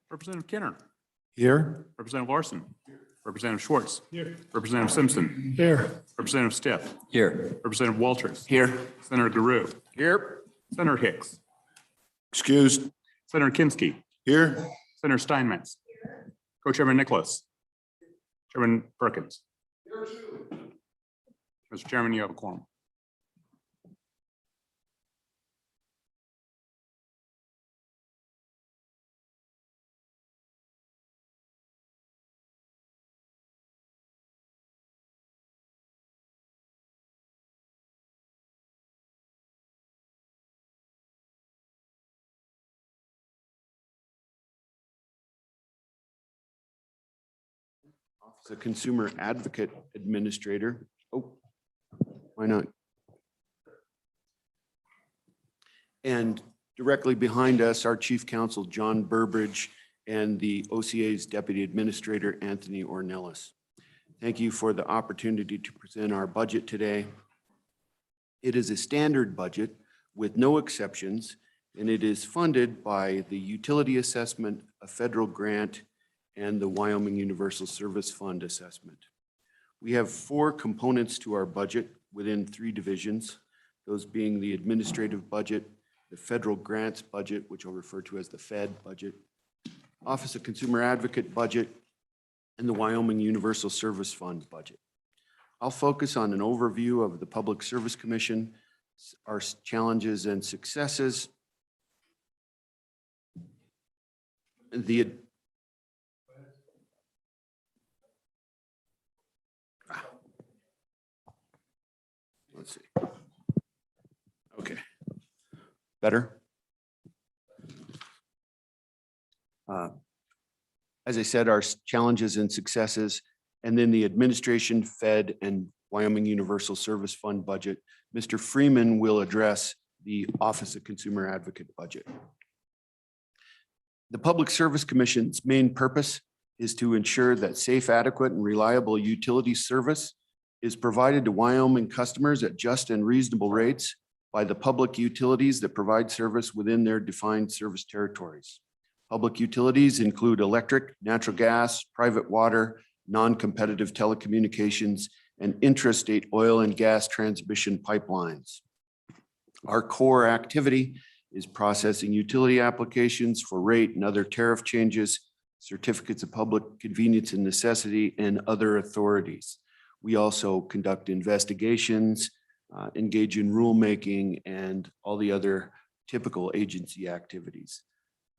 Representative Kenner. Here. Representative Larson. Representative Schwartz. Here. Representative Simpson. Here. Representative Stiff. Here. Representative Walters. Here. Senator Garou. Here. Senator Hicks. Excused. Senator Kinski. Here. Senator Steinmetz. Co-Chairman Nicholas. Chairman Perkins. Mr. Chairman, you have a quorum. Office of Consumer Advocate Administrator. Oh, why not? And directly behind us, our Chief Counsel, John Burbridge, and the OCA's Deputy Administrator, Anthony Ornelas. Thank you for the opportunity to present our budget today. It is a standard budget with no exceptions, and it is funded by the Utility Assessment, a federal grant, and the Wyoming Universal Service Fund assessment. We have 4 components to our budget within 3 divisions, those being the administrative budget, the federal grants budget, which I'll refer to as the Fed budget, Office of Consumer Advocate budget, and the Wyoming Universal Service Fund budget. I'll focus on an overview of the Public Service Commission, our challenges and successes, let's see. Okay. Better? As I said, our challenges and successes, and then the administration, Fed, and Wyoming Universal Service Fund budget. Mr. Freeman will address the Office of Consumer Advocate budget. The Public Service Commission's main purpose is to ensure that safe, adequate, and reliable utility service is provided to Wyoming customers at just and reasonable rates by the public utilities that provide service within their defined service territories. Public utilities include electric, natural gas, private water, non-competitive telecommunications, and intrastate oil and gas transmission pipelines. Our core activity is processing utility applications for rate and other tariff changes, certificates of public convenience and necessity, and other authorities. We also conduct investigations, engage in rulemaking, and all the other typical agency activities.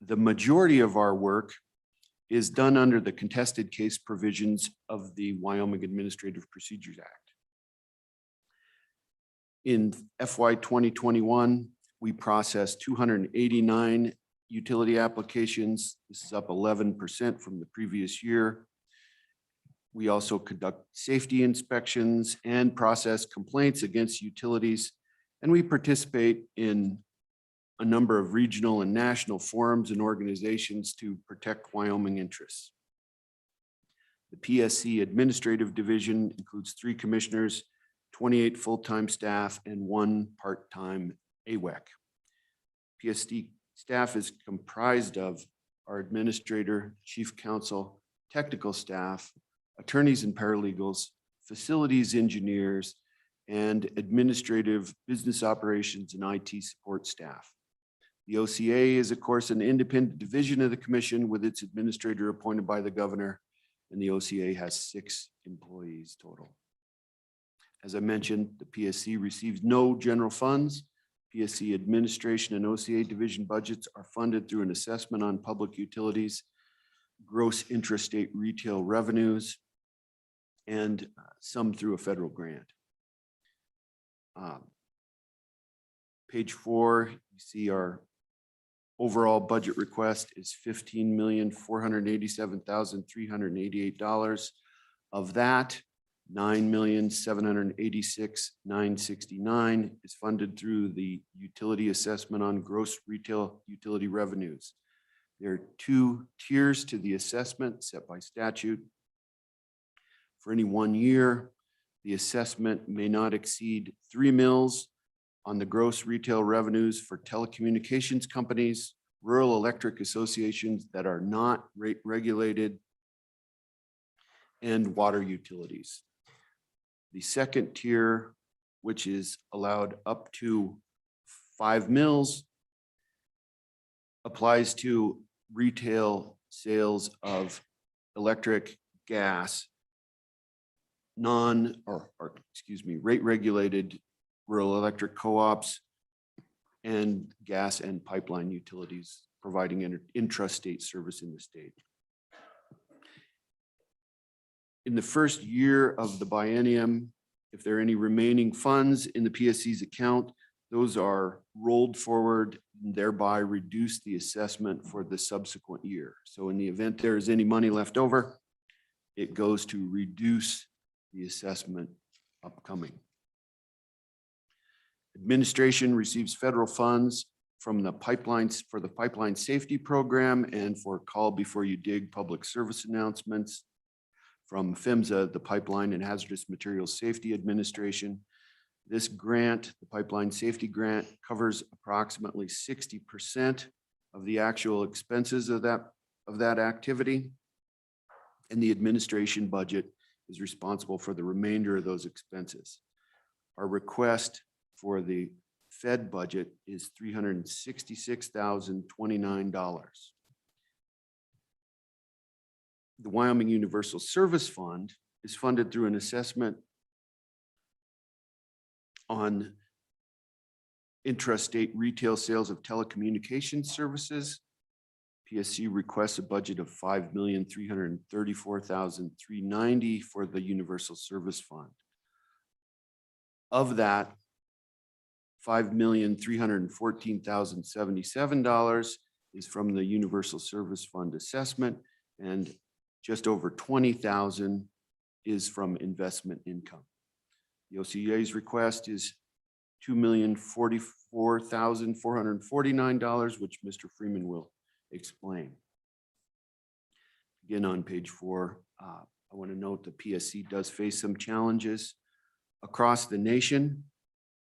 The majority of our work is done under the contested case provisions of the Wyoming Administrative Procedures Act. In FY 2021, we processed 289 utility applications. This is up 11% from the previous year. We also conduct safety inspections and process complaints against utilities, and we participate in a number of regional and national forums and organizations to protect Wyoming interests. The PSC Administrative Division includes 3 commissioners, 28 full-time staff, and 1 part-time AWEC. PSC staff is comprised of our administrator, chief counsel, technical staff, attorneys and paralegals, facilities engineers, and administrative business operations and IT support staff. The OCA is, of course, an independent division of the commission with its administrator appointed by the governor, and the OCA has 6 employees total. As I mentioned, the PSC receives no general funds. PSC administration and OCA division budgets are funded through an assessment on public utilities, gross intrastate retail revenues, and some through a federal grant. Page 4, you see our overall budget request is $15,487,388. Of that, $9,786,969 is funded through the utility assessment on gross retail utility revenues. There are 2 tiers to the assessment set by statute. For any 1 year, the assessment may not exceed 3 mills on the gross retail revenues for telecommunications companies rural electric associations that are not rate regulated, and water utilities. The second tier, which is allowed up to 5 mills, applies to retail sales of electric, gas, rate regulated rural electric co-ops and gas and pipeline utilities providing intrastate service in the state. In the first year of the biennium, if there are any remaining funds in the PSC's account, those are rolled forward and thereby reduce the assessment for the subsequent year. So in the event there is any money left over, it goes to reduce the assessment upcoming. Administration receives federal funds from the pipelines for the pipeline safety program and for call before you dig public service announcements from PHMSA, the Pipeline and Hazardous Materials Safety Administration. This grant, the pipeline safety grant, covers approximately 60% of the actual expenses of that activity. And the administration budget is responsible for the remainder of those expenses. Our request for the Fed budget is $366,029. The Wyoming Universal Service Fund is funded through an assessment on intrastate retail sales of telecommunications services. PSC requests a budget of $5,334,390 for the Universal Service Fund. Of that, $5,314,077 is from the Universal Service Fund assessment, and just over $20,000 is from investment income. The OCA's request is $2,044,449, which Mr. Freeman will explain. Again, on page 4, I want to note the PSC does face some challenges across the nation.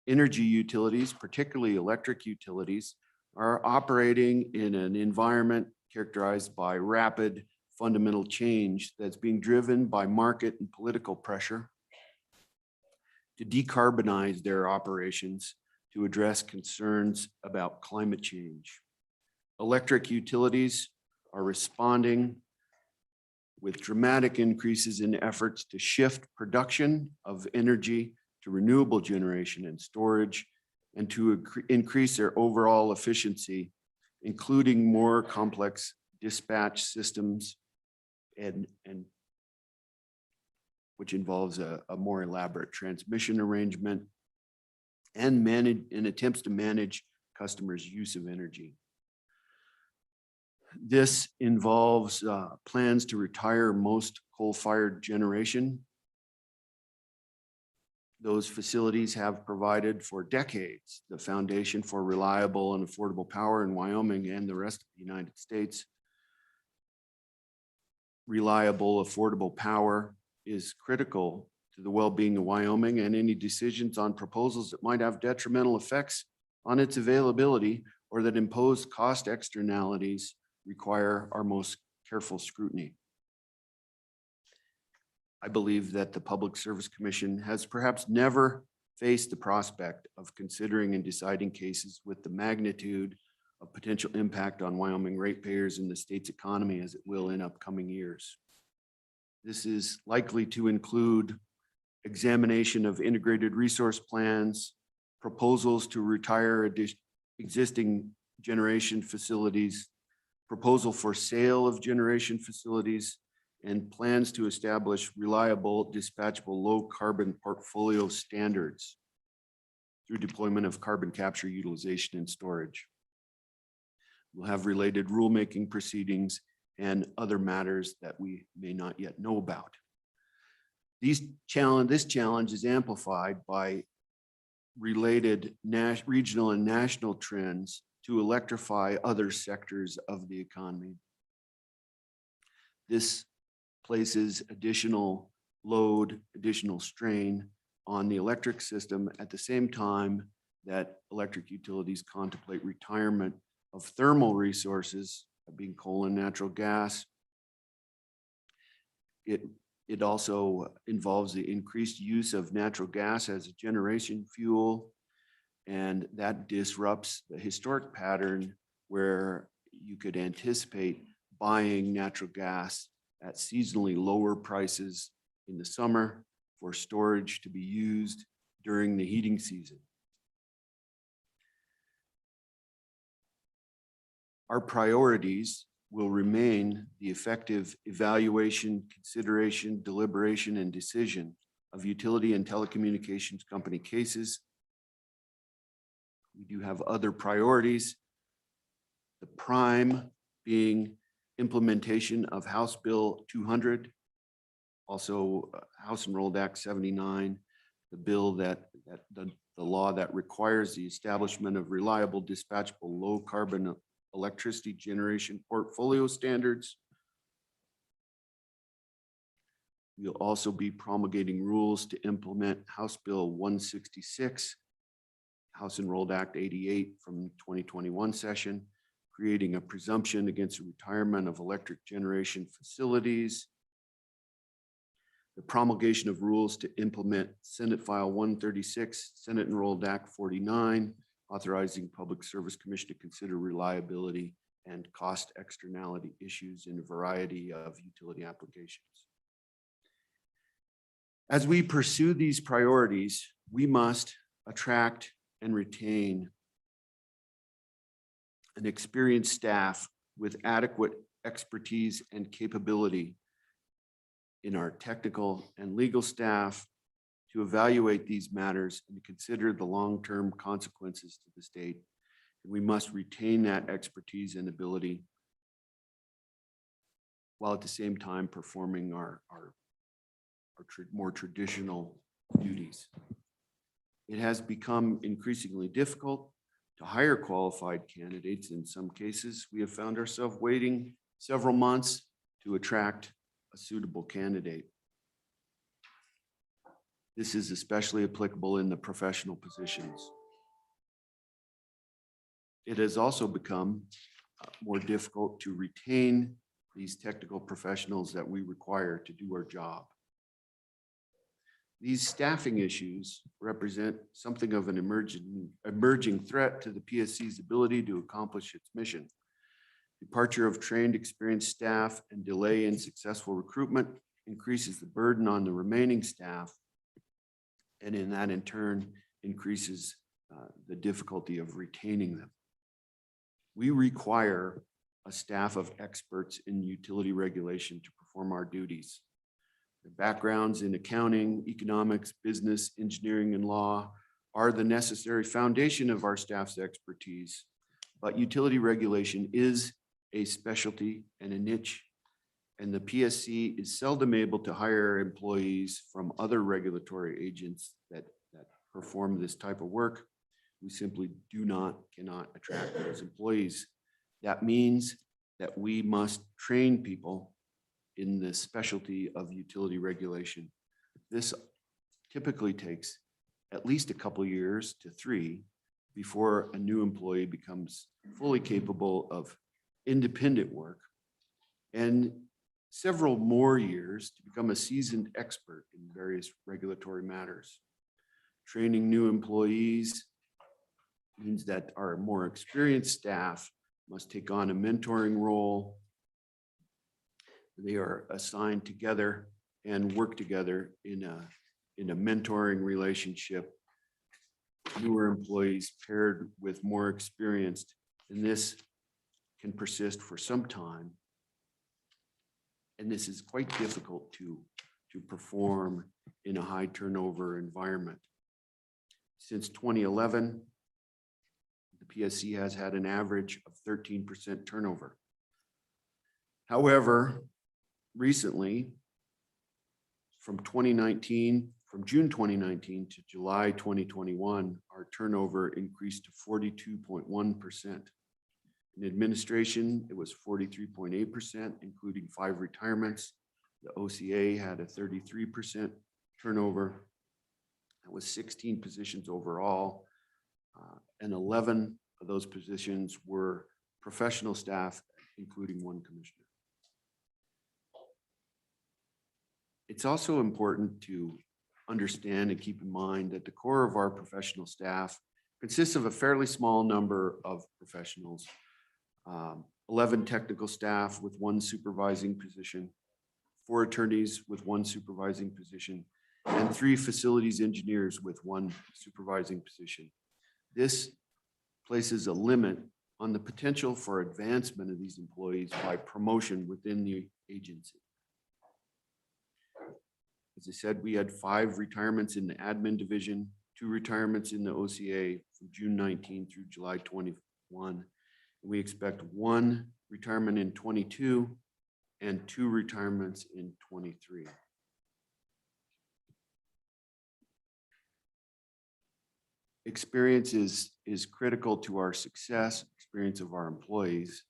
Energy utilities, particularly electric utilities, are operating in an environment characterized by rapid fundamental change that's being driven by market and political pressure to decarbonize their operations to address concerns about climate change. Electric utilities are responding with dramatic increases in efforts to shift production of energy to renewable generation and storage, and to increase their overall efficiency, including more complex dispatch systems and which involves a more elaborate transmission arrangement and attempts to manage customers' use of energy. This involves plans to retire most coal-fired generation. Those facilities have provided for decades the foundation for reliable and affordable power in Wyoming and the rest of the United States. Reliable, affordable power is critical to the well-being of Wyoming, and any decisions on proposals that might have detrimental effects on its availability or that impose cost externalities require our most careful scrutiny. I believe that the Public Service Commission has perhaps never faced the prospect of considering and deciding cases with the magnitude of potential impact on Wyoming ratepayers and the state's economy as it will in upcoming years. This is likely to include examination of integrated resource plans, proposals to retire existing generation facilities, proposal for sale of generation facilities, and plans to establish reliable, dispatchable, low carbon portfolio standards through deployment of carbon capture, utilization, and storage. We'll have related rulemaking proceedings and other matters that we may not yet know about. This challenge is amplified by related regional and national trends to electrify other sectors of the economy. This places additional load, additional strain on the electric system at the same time that electric utilities contemplate retirement of thermal resources, being coal and natural gas. It also involves the increased use of natural gas as a generation fuel, and that disrupts the historic pattern where you could anticipate buying natural gas at seasonally lower prices in the summer for storage to be used during the heating season. Our priorities will remain the effective evaluation, consideration, deliberation, and decision of utility and telecommunications company cases. We do have other priorities. The prime being implementation of House Bill 200, also House Enrolled Act 79, the bill the law that requires the establishment of reliable, dispatchable, low carbon electricity generation portfolio standards. We'll also be promulgating rules to implement House Bill 166, House Enrolled Act 88 from 2021 session, creating a presumption against the retirement of electric generation facilities. The promulgation of rules to implement Senate File 136, Senate Enrolled Act 49, authorizing Public Service Commission to consider reliability and cost externality issues in a variety of utility applications. As we pursue these priorities, we must attract and retain an experienced staff with adequate expertise and capability in our technical and legal staff to evaluate these matters and consider the long-term consequences to the state. We must retain that expertise and ability while at the same time performing our more traditional duties. It has become increasingly difficult to hire qualified candidates. In some cases, we have found ourselves waiting several months to attract a suitable candidate. This is especially applicable in the professional positions. It has also become more difficult to retain these technical professionals that we require to do our job. These staffing issues represent something of an emerging threat to the PSC's ability to accomplish its mission. Departure of trained, experienced staff and delay in successful recruitment increases the burden on the remaining staff, and in that in turn increases the difficulty of retaining them. We require a staff of experts in utility regulation to perform our duties. Their backgrounds in accounting, economics, business, engineering, and law are the necessary foundation of our staff's expertise, but utility regulation is a specialty and a niche, and the PSC is seldom able to hire employees from other regulatory agents that perform this type of work. We simply cannot attract those employees. That means that we must train people in the specialty of utility regulation. This typically takes at least a couple years to 3 before a new employee becomes fully capable of independent work, and several more years to become a seasoned expert in various regulatory matters. Training new employees means that our more experienced staff must take on a mentoring role. They are assigned together and work together in a mentoring relationship. Newer employees paired with more experienced, and this can persist for some time. And this is quite difficult to perform in a high turnover environment. Since 2011, the PSC has had an average of 13% turnover. However, recently, from June 2019 to July 2021, our turnover increased to 42.1%. In administration, it was 43.8%, including 5 retirements. The OCA had a 33% turnover. That was 16 positions overall, and 11 of those positions were professional staff, including one commissioner. It's also important to understand and keep in mind that the core of our professional staff consists of a fairly small number of professionals. 11 technical staff with 1 supervising position, 4 attorneys with 1 supervising position, and 3 facilities engineers with 1 supervising position. This places a limit on the potential for advancement of these employees by promotion within the agency. As I said, we had 5 retirements in the admin division, 2 retirements in the OCA from June 19 through July 21. We expect 1 retirement in 22 and 2 retirements in 23. Experience is critical to our success, experience of our employees.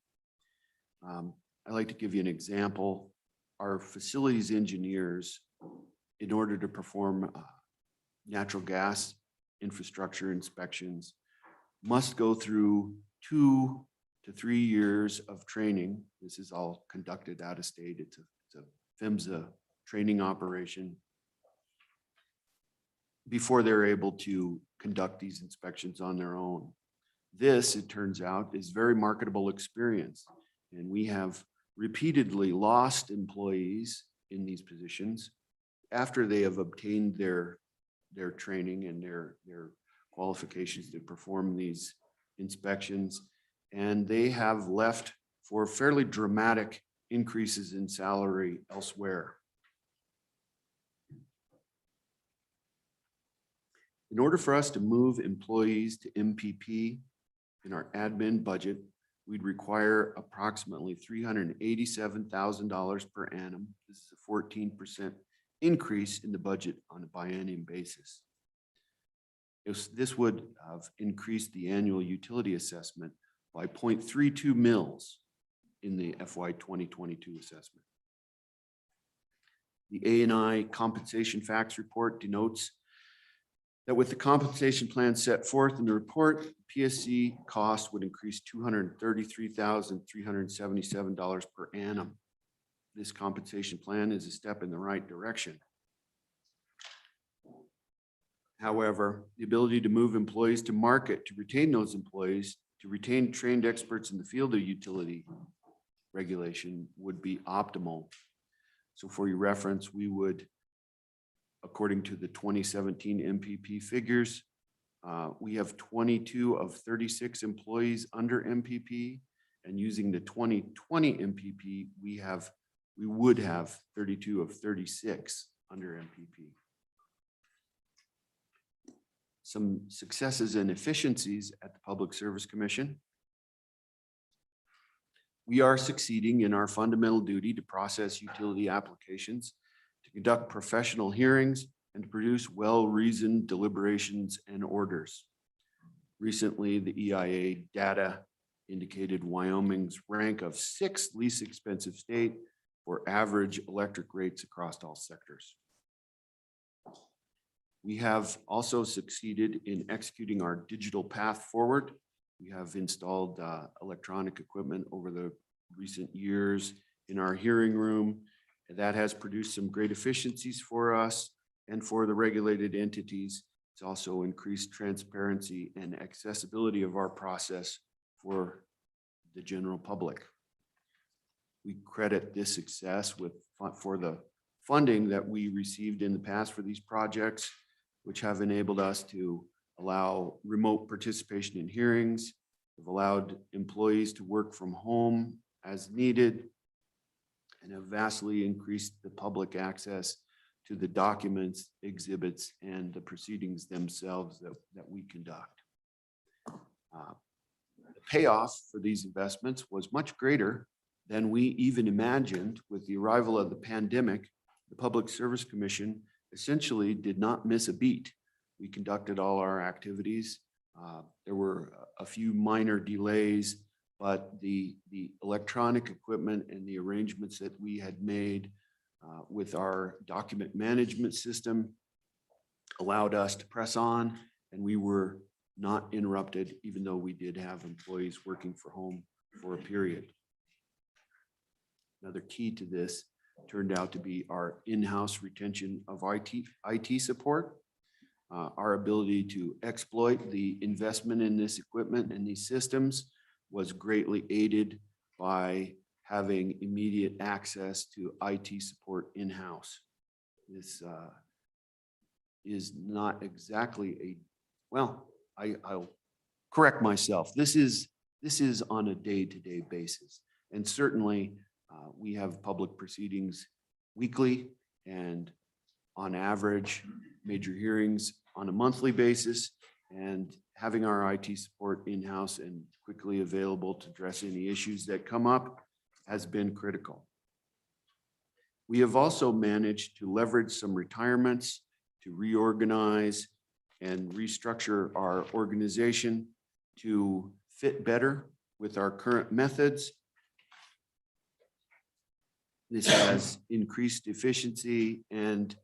I'd like to give you an example. Our facilities engineers, in order to perform natural gas infrastructure inspections, must go through 2 to 3 years of training. This is all conducted out of state. It's a PHMSA training operation before they're able to conduct these inspections on their own. This, it turns out, is very marketable experience. And we have repeatedly lost employees in these positions after they have obtained their training and their qualifications to perform these inspections. And they have left for fairly dramatic increases in salary elsewhere. In order for us to move employees to MPP in our admin budget, we'd require approximately $387,000 per annum. This is a 14% increase in the budget on a biennium basis. This would have increased the annual utility assessment by 0.32 mils in the FY 2022 assessment. The A&I compensation facts report denotes that with the compensation plan set forth in the report, PSC cost would increase $233,377 per annum. This compensation plan is a step in the right direction. However, the ability to move employees to market, to retain those employees, to retain trained experts in the field of utility regulation would be optimal. So for your reference, we would, according to the 2017 MPP figures, we have 22 of 36 employees under MPP, and using the 2020 MPP, we would have 32 of 36 under MPP. Some successes and efficiencies at the Public Service Commission. We are succeeding in our fundamental duty to process utility applications, to conduct professional hearings, and to produce well-reasoned deliberations and orders. Recently, the EIA data indicated Wyoming's rank of 6th least expensive state for average electric rates across all sectors. We have also succeeded in executing our digital path forward. We have installed electronic equipment over the recent years in our hearing room, and that has produced some great efficiencies for us and for the regulated entities. It's also increased transparency and accessibility of our process for the general public. We credit this success for the funding that we received in the past for these projects, which have enabled us to allow remote participation in hearings, have allowed employees to work from home as needed, and have vastly increased the public access to the documents, exhibits, and the proceedings themselves that we conduct. The payoff for these investments was much greater than we even imagined. With the arrival of the pandemic, the Public Service Commission essentially did not miss a beat. We conducted all our activities. There were a few minor delays, but the electronic equipment and the arrangements that we had made with our document management system allowed us to press on, and we were not interrupted, even though we did have employees working from for a period. Another key to this turned out to be our in-house retention of IT support. Our ability to exploit the investment in this equipment and these systems was greatly aided by having immediate access to IT support in-house. This is not exactly I'll correct myself. This is on a day-to-day basis. And certainly we have public proceedings weekly and on average major hearings on a monthly basis, and having our IT support in-house and quickly available to address any issues that come up has been critical. We have also managed to leverage some retirements to reorganize and restructure our organization to fit better with our current methods. This has increased efficiency and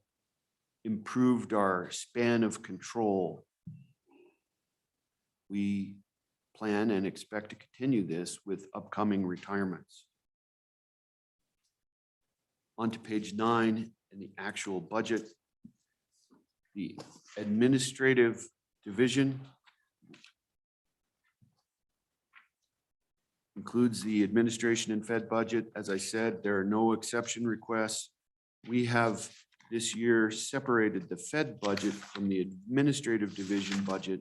improved our span of control. We plan and expect to continue this with upcoming retirements. On to page 9 and the actual budget. The administrative division includes the administration and Fed budget. As I said, there are no exception requests. We have this year separated the Fed budget from the administrative division budget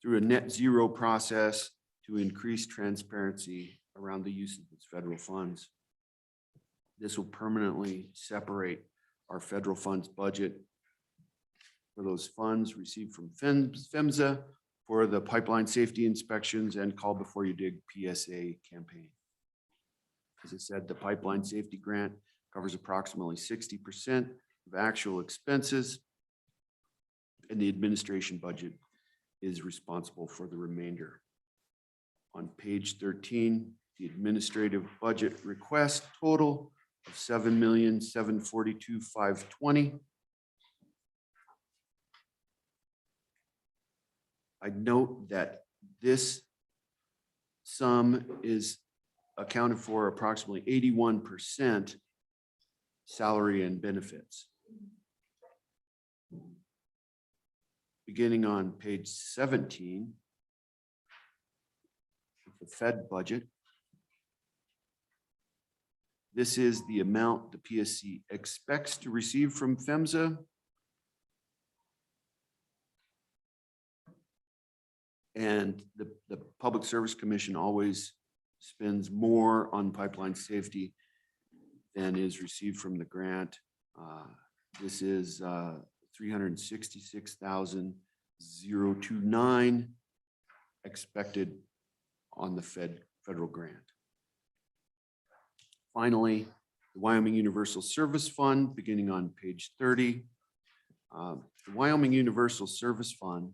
through a net zero process to increase transparency around the use of its federal funds. This will permanently separate our federal funds budget for those funds received from PHMSA for the pipeline safety inspections and call before you dig PSA campaign. As I said, the pipeline safety grant covers approximately 60% of actual expenses, and the administration budget is responsible for the remainder. On page 13, the administrative budget request total of $7,742,520. I note that this sum is accounted for approximately 81% salary and benefits. Beginning on page 17, the Fed budget. This is the amount the PSC expects to receive from PHMSA. And the Public Service Commission always spends more on pipeline safety than is received from the grant. This is $366,029 expected on the federal grant. Finally, the Wyoming Universal Service Fund, beginning on page 30. The Wyoming Universal Service Fund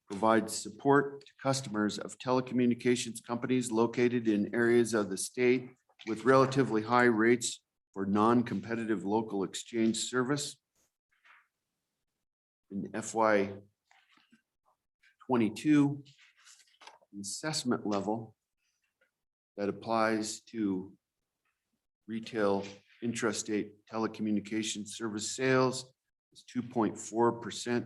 provides support to customers of telecommunications companies located in areas of the state with relatively high rates for non-competitive local exchange service. In FY 22, the assessment level that applies to retail intrastate telecommunications service sales is 2.4%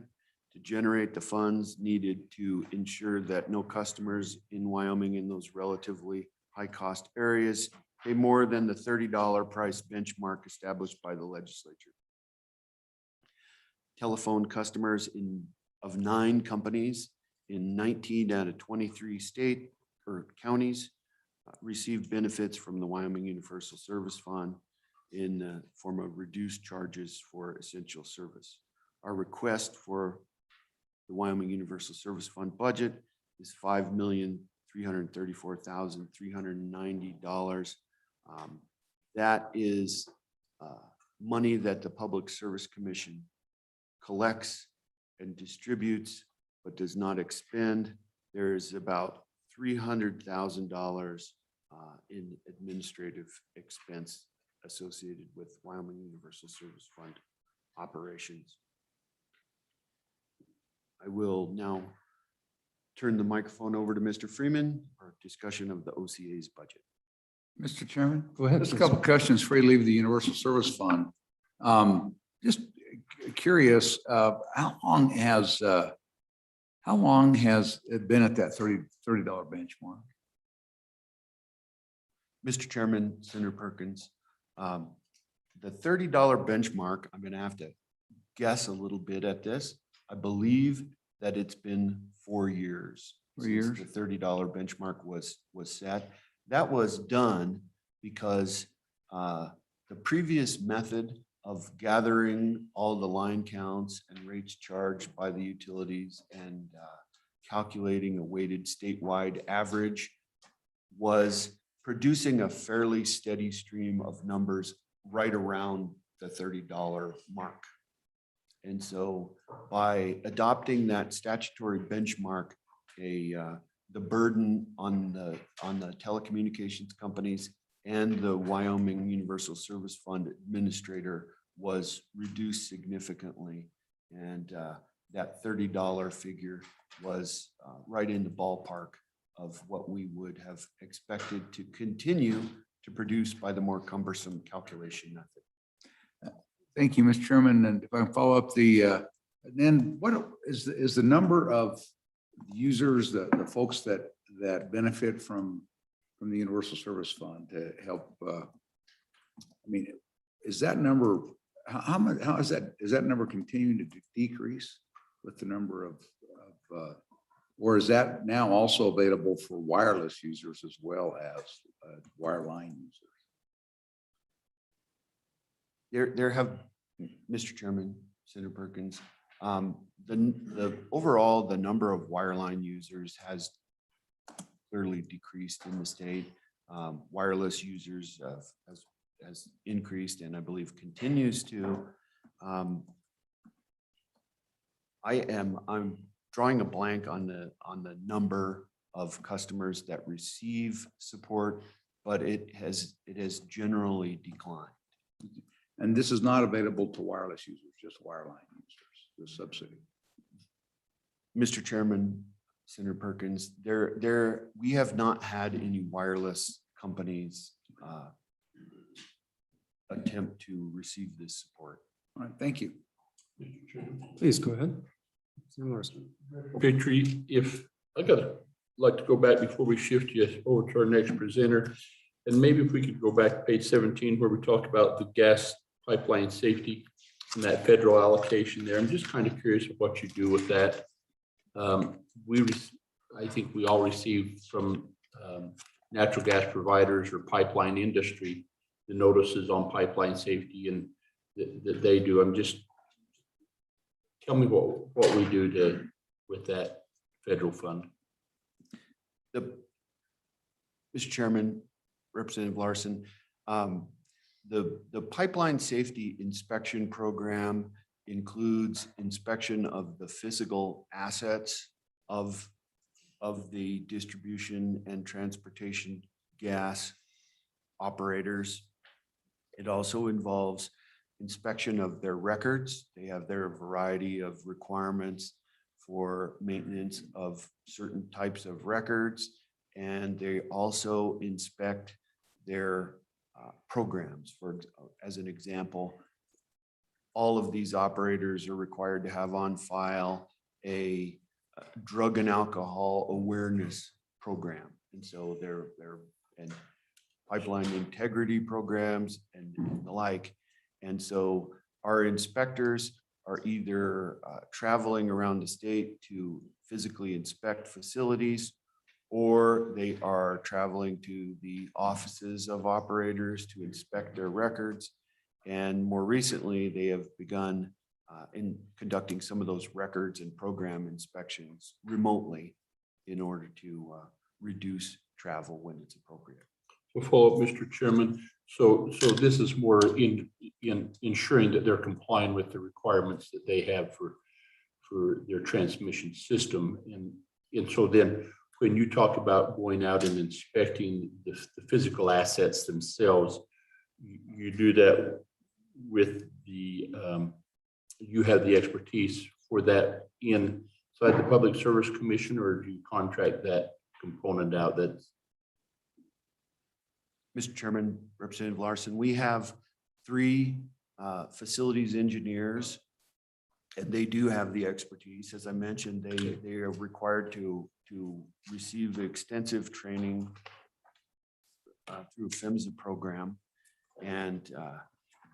to generate the funds needed to ensure that no customers in Wyoming in those relatively high cost areas pay more than the $30 price benchmark established by the legislature. Telephone customers of 9 companies in 19 out of 23 state or counties received benefits from the Wyoming Universal Service Fund in the form of reduced charges for essential service. Our request for the Wyoming Universal Service Fund budget is $5,334,390. That is money that the Public Service Commission collects and distributes, but does not expend. There's about $300,000 in administrative expense associated with Wyoming Universal Service Fund operations. I will now turn the microphone over to Mr. Freeman for discussion of the OCA's budget. Mr. Chairman? Go ahead. Just a couple of questions before you leave the Universal Service Fund. Just curious, how long has it been at that $30 benchmark? Mr. Chairman, Senator Perkins, the $30 benchmark, I'm going to have to guess a little bit at this. I believe that it's been 4 years. 4 years? Since the $30 benchmark was set. That was done because the previous method of gathering all the line counts and rates charged by the utilities and calculating a weighted statewide average was producing a fairly steady stream of numbers right around the $30 mark. And so by adopting that statutory benchmark, the burden on the telecommunications companies and the Wyoming Universal Service Fund administrator was reduced significantly. And that $30 figure was right in the ballpark of what we would have expected to continue to produce by the more cumbersome calculation method. Thank you, Mr. Chairman. And if I can follow up then what is the number of users, the folks that benefit from the Universal Service Fund to help? I mean, is that number, how is that number continuing to decrease with the number of or is that now also available for wireless users as well as wireline users? There have, Mr. Chairman, Senator Perkins, the overall, the number of wireline users has clearly decreased in the state. Wireless users has increased and I believe continues to. I'm drawing a blank on the number of customers that receive support, but it has generally declined. And this is not available to wireless users, just wireline users, the subsidy. Mr. Chairman, Senator Perkins, we have not had any wireless companies attempt to receive this support. All right, thank you. Please go ahead. Senator Larson. Okay, Tree, if like to go back before we shift you over to our next presenter. And maybe if we could go back to page 17 where we talk about the gas pipeline safety and that federal allocation there. I'm just kind of curious of what you do with that. I think we all receive from natural gas providers or pipeline industry the notices on pipeline safety and that they do. I'm just, tell me what we do with that federal fund. Mr. Chairman, Representative Larson, the pipeline safety inspection program includes inspection of the physical assets of the distribution and transportation gas operators. It also involves inspection of their records. They have their variety of requirements for maintenance of certain types of records, and they also inspect their programs. As an example, all of these operators are required to have on file a drug and alcohol awareness program. And so they're pipeline integrity programs and the like. And so our inspectors are either traveling around the state to physically inspect facilities, or they are traveling to the offices of operators to inspect their records. And more recently, they have begun in conducting some of those records and program inspections remotely in order to reduce travel when it's appropriate. We'll follow up, Mr. Chairman. So this is more in ensuring that they're complying with the requirements that they have for their transmission system. And so then when you talk about going out and inspecting the physical assets themselves, you do that with the, you have the expertise for that inside the Public Service Commission, or do you contract that component out? Mr. Chairman, Representative Larson, we have three facilities engineers, and they do have the expertise. As I mentioned, they are required to receive extensive training through PHMSA program, and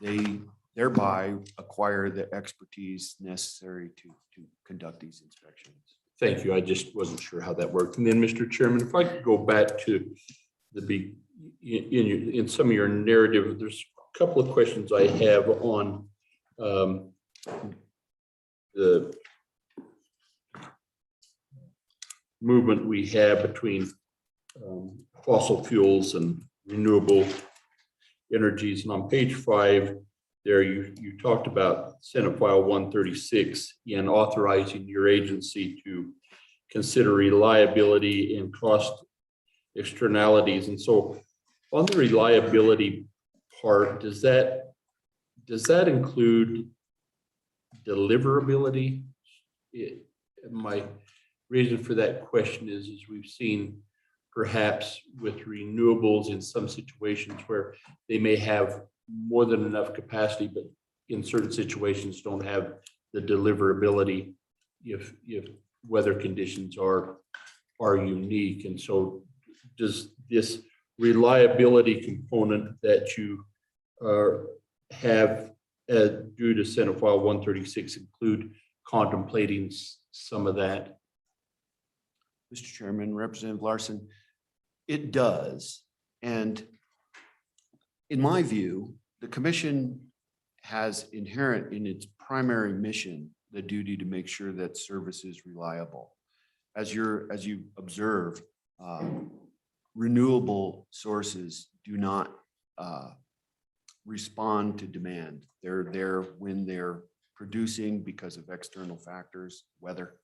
they thereby acquire the expertise necessary to conduct these inspections. Thank you. I just wasn't sure how that worked. And then, Mr. Chairman, if I could go back to the big, in some of your narrative, there's a couple of questions I have on the movement we have between fossil fuels and renewable energies. And on page 5, there you talked about Senate File 136 in authorizing your agency to consider reliability and cost externalities. And so on the reliability part, does that include deliverability? My reason for that question is we've seen perhaps with renewables in some situations where they may have more than enough capacity, but in certain situations don't have the deliverability if weather conditions are unique. And so does this reliability component that you have due to Senate File 136 include contemplating some of that? Mr. Chairman, Representative Larson, it does. And in my view, the commission has inherent in its primary mission the duty to make sure that service is reliable. As you observe, renewable sources do not respond to demand. They're there when they're producing because of external factors, weather.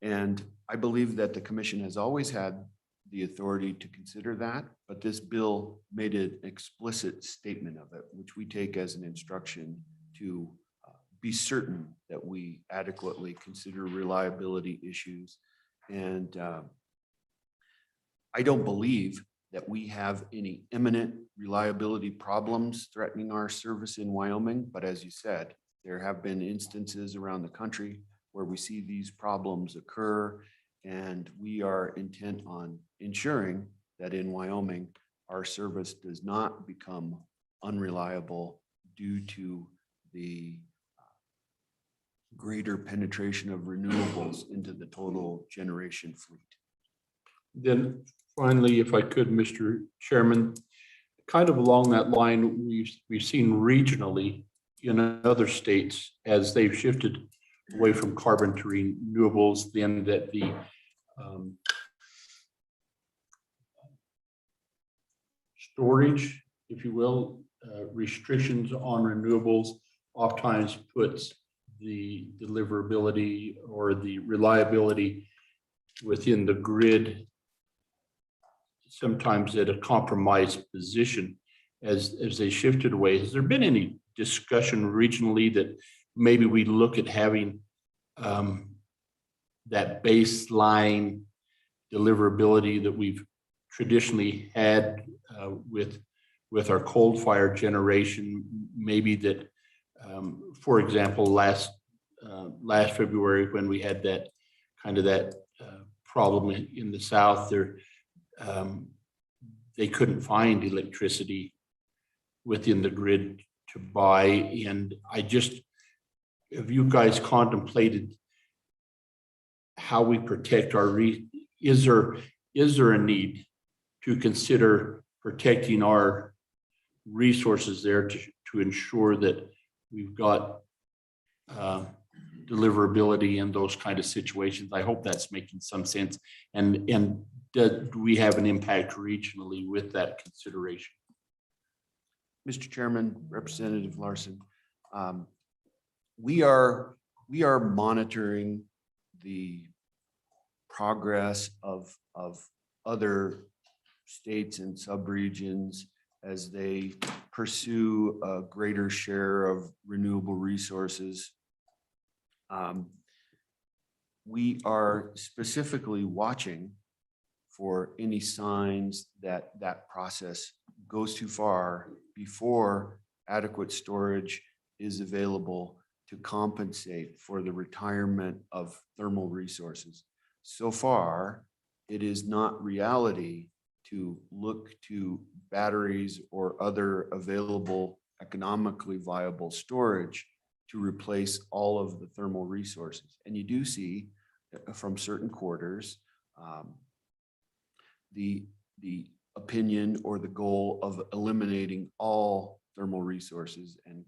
And I believe that the commission has always had the authority to consider that, but this bill made an explicit statement of it, which we take as an instruction to be certain that we adequately consider reliability issues. And I don't believe that we have any imminent reliability problems threatening our service in Wyoming, but as you said, there have been instances around the country where we see these problems occur, and we are intent on ensuring that in Wyoming, our service does not become unreliable due to the greater penetration of renewables into the total generation fleet. Then finally, if I could, Mr. Chairman, kind of along that line, we've seen regionally in other states as they've shifted away from carbon to renewables, then that the storage, if you will, restrictions on renewables oftentimes puts the deliverability or the reliability within the grid sometimes at a compromised position as they shifted away. Has there been any discussion regionally that maybe we look at having that baseline deliverability that we've traditionally had with our coal fire generation, maybe that, for example, last February when we had that kind of that problem in the South, there they couldn't find electricity within the grid to buy. And have you guys contemplated how we protect our is there a need to consider protecting our resources there to ensure that we've got deliverability in those kind of situations? I hope that's making some sense. And do we have an impact regionally with that consideration? Mr. Chairman, Representative Larson, we are monitoring the progress of other states and subregions as they pursue a greater share of renewable resources. We are specifically watching for any signs that that process goes too far before adequate storage is available to compensate for the retirement of thermal resources. So far, it is not reality to look to batteries or other available economically viable storage to replace all of the thermal resources. And you do see from certain quarters the opinion or the goal of eliminating all thermal resources and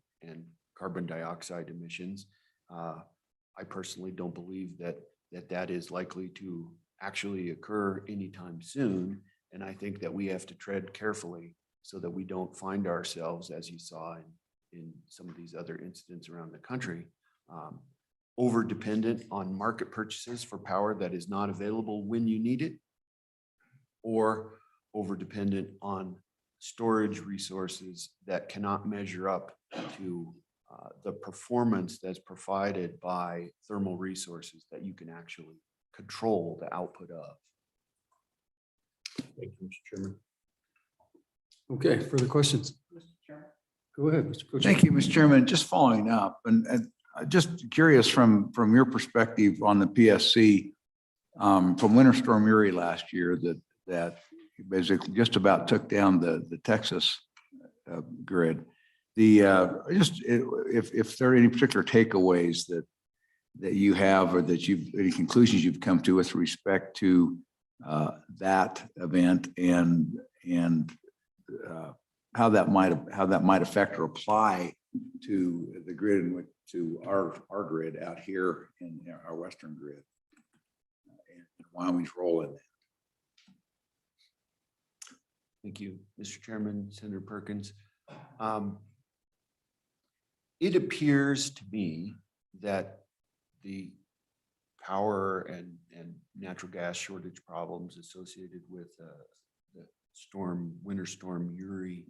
carbon dioxide emissions. I personally don't believe that is likely to actually occur anytime soon. And I think that we have to tread carefully so that we don't find ourselves, as you saw in some of these other incidents around the country, over dependent on market purchases for power that is not available when you need it, or over dependent on storage resources that cannot measure up to the performance that's provided by thermal resources that you can actually control the output of. Thank you, Mr. Chairman. Okay, further questions? Go ahead, Mr. Coach. Thank you, Mr. Chairman. Just following up and just curious from your perspective on the PSC, from Winter Storm Uri last year that basically just about took down the Texas grid. If there are any particular takeaways that you have or that any conclusions you've come to with respect to that event and how that might affect or apply to the grid and to our grid out here in our Western grid and Wyoming's role in that. Thank you, Mr. Chairman, Senator Perkins. It appears to me that the power and natural gas shortage problems associated with the Winter Storm Uri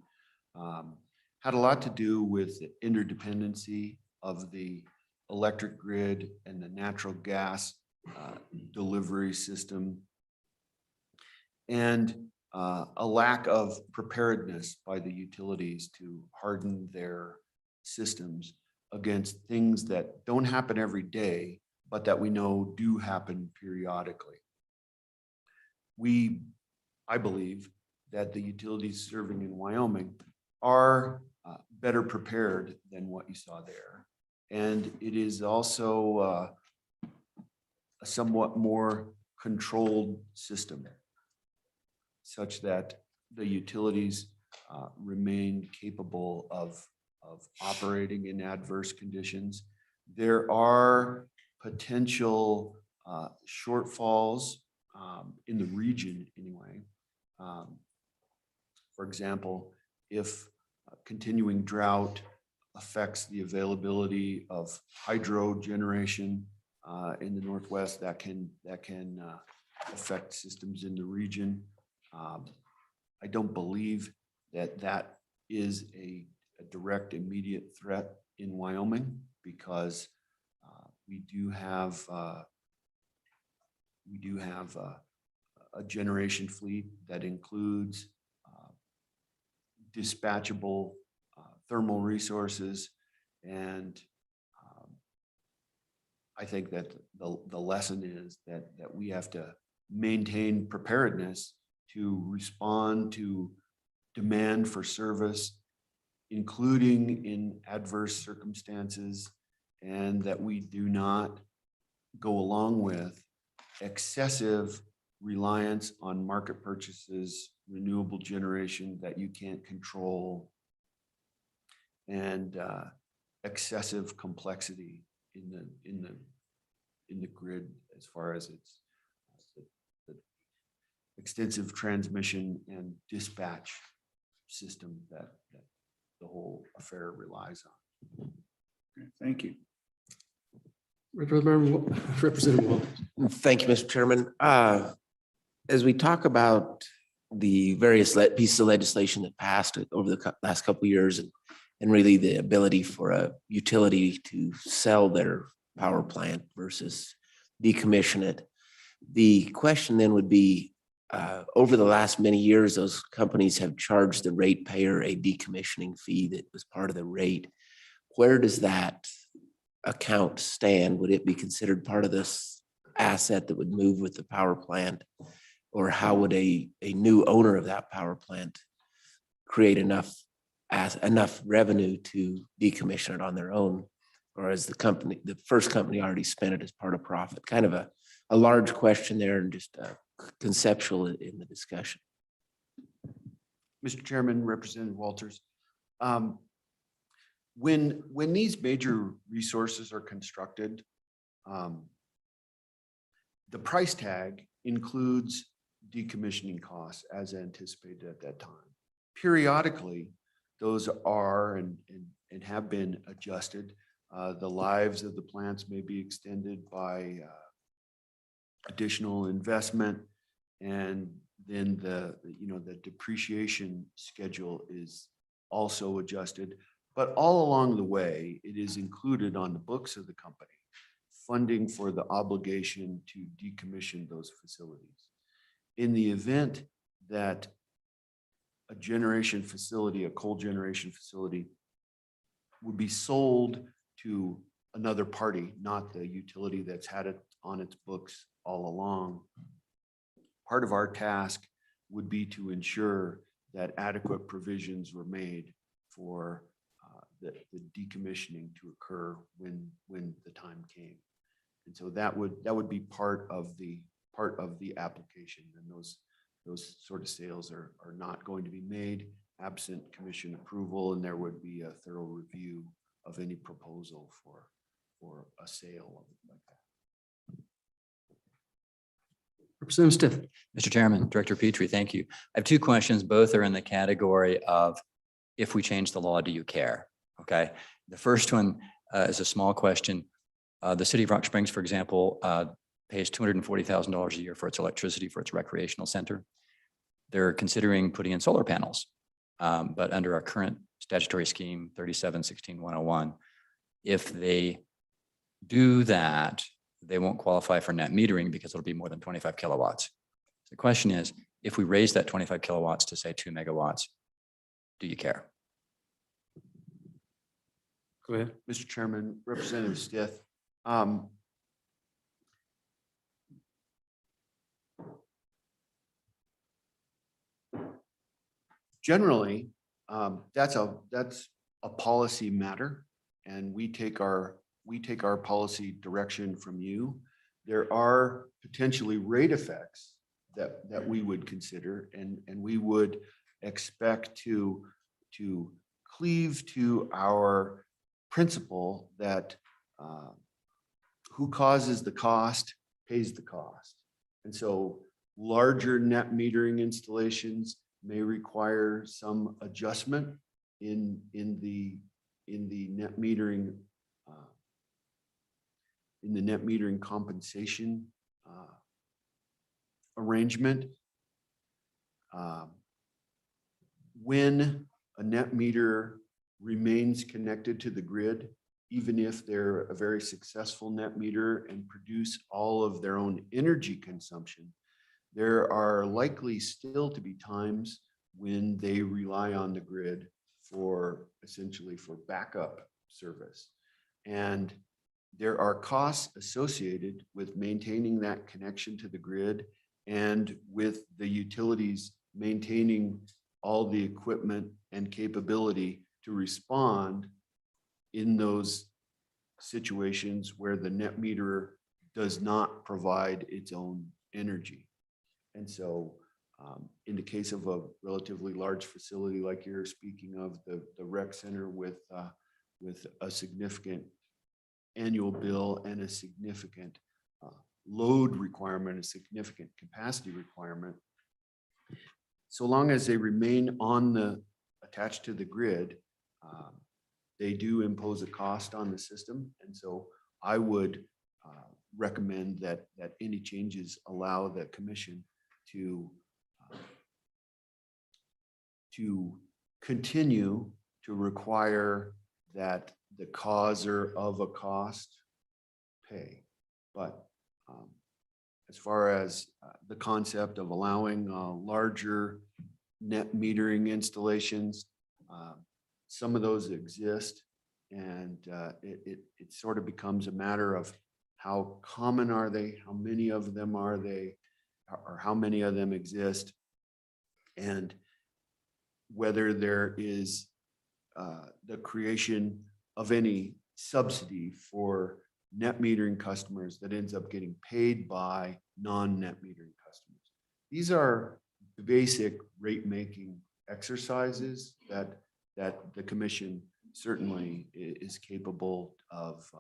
had a lot to do with the interdependency of the electric grid and the natural gas delivery system, and a lack of preparedness by the utilities to harden their systems against things that don't happen every day, but that we know do happen periodically. I believe that the utilities serving in Wyoming are better prepared than what you saw there. And it is also a somewhat more controlled system, such that the utilities remain capable of operating in adverse conditions. There are potential shortfalls in the region anyway. For example, if continuing drought affects the availability of hydro generation in the Northwest, that can affect systems in the region. I don't believe that is a direct immediate threat in Wyoming, because we do have a generation fleet that includes dispatchable thermal resources, and I think that the lesson is that we have to maintain preparedness to respond to demand for service, including in adverse circumstances, and that we do not go along with excessive reliance on market purchases, renewable generation that you can't control, and excessive complexity in the grid as far as its the extensive transmission and dispatch system that the whole affair relies on. Okay, thank you. Representative Williams. Thank you, Mr. Chairman. As we talk about the various pieces of legislation that passed over the last couple of years, and really the ability for a utility to sell their power plant versus decommission it, the question then would be, over the last many years, those companies have charged the ratepayer a decommissioning fee that was part of the rate. Where does that account stand? Would it be considered part of this asset that would move with the power plant? Or how would a new owner of that power plant create enough revenue to decommission it on their own? Or as the first company already spent it as part of profit? Kind of a large question there and just conceptual in the discussion. Mr. Chairman, Representative Walters. When these major resources are constructed, the price tag includes decommissioning costs as anticipated at that time. Periodically, those are and have been adjusted. The lives of the plants may be extended by additional investment, and then the depreciation schedule is also adjusted. But all along the way, it is included on the books of the company, funding for the obligation to decommission those facilities. In the event that a generation facility, a coal generation facility, would be sold to another party, not the utility that's had it on its books all along, part of our task would be to ensure that adequate provisions were made for the decommissioning to occur when the time came. And so that would be part of the application, and those sort of sales are not going to be made absent commission approval, and there would be a thorough review of any proposal for a sale like that. Representative Stiff. Mr. Chairman, Director Petrie, thank you. I have two questions. Both are in the category of, if we change the law, do you care? Okay. The first one is a small question. The city of Rock Springs, for example, pays $240,000 a year for its electricity for its recreational center. They're considering putting in solar panels, but under our current statutory scheme, 37-16-101, if they do that, they won't qualify for net metering because it'll be more than 25 kilowatts. The question is, if we raise that 25 kilowatts to say 2 megawatts, do you care? Go ahead. Mr. Chairman, Representative Stith. Generally, that's a policy matter, and we take our policy direction from you. There are potentially rate effects that we would consider, and we would expect to cleave to our principle that who causes the cost pays the cost. And so larger net metering installations may require some adjustment in the net metering compensation arrangement. When a net meter remains connected to the grid, even if they're a very successful net meter and produce all of their own energy consumption, there are likely still to be times when they rely on the grid for essentially for backup service. And there are costs associated with maintaining that connection to the grid and with the utilities maintaining all the equipment and capability to respond in those situations where the net meter does not provide its own energy. And so in the case of a relatively large facility like you're speaking of, the rec center with a significant annual bill and a significant load requirement, a significant capacity requirement, so long as they remain attached to the grid, they do impose a cost on the system. And so I would recommend that any changes allow the commission to continue to require that the causer of a cost pay. But as far as the concept of allowing larger net metering installations. Some of those exist, and it sort of becomes a matter of how common are they, how many of them are they, or how many of them exist, and whether there is the creation of any subsidy for net metering customers that ends up getting paid by non-net metering customers. These are basic rate-making exercises that the commission certainly is capable of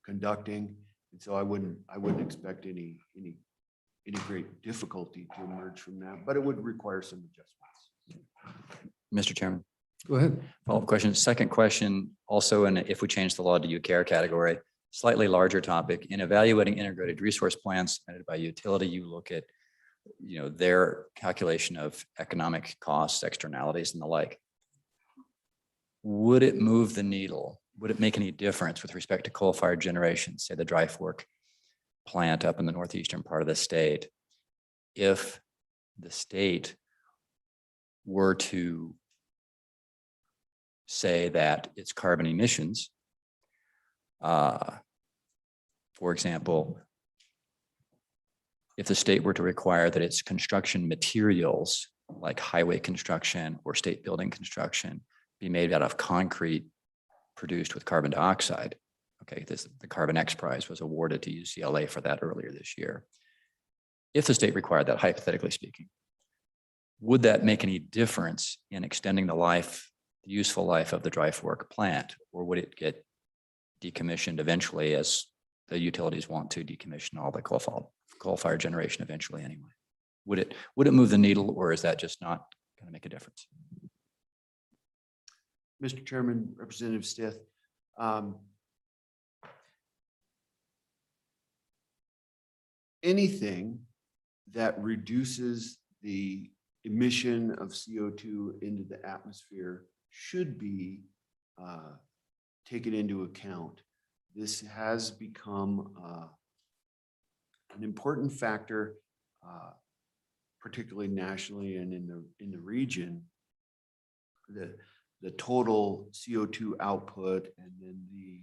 conducting. And so I wouldn't expect any great difficulty to emerge from that, but it would require some adjustments. Mr. Chairman, Go ahead. follow-up question. Second question, also in if we change the law to care category, slightly larger topic. In evaluating integrated resource plans submitted by utility, you look at, their calculation of economic costs, externalities, and the like. Would it move the needle? Would it make any difference with respect to coal-fired generation, say the dry fork plant up in the northeastern part of the state, if the state were to say that its carbon emissions, for example, if the state were to require that its construction materials like highway construction or state building construction be made out of concrete produced with carbon dioxide. Okay, the Carbon X Prize was awarded to UCLA for that earlier this year. If the state required that, hypothetically speaking, would that make any difference in extending the useful life of the dry fork plant, or would it get decommissioned eventually, as the utilities want to decommission all the coal-fired generation eventually anyway? Would it move the needle, or is that just not going to make a difference? Mr. Chairman, Representative Stith, anything that reduces the emission of CO2 into the atmosphere should be taken into account. This has become an important factor, particularly nationally and in the region. The total CO2 output, and then the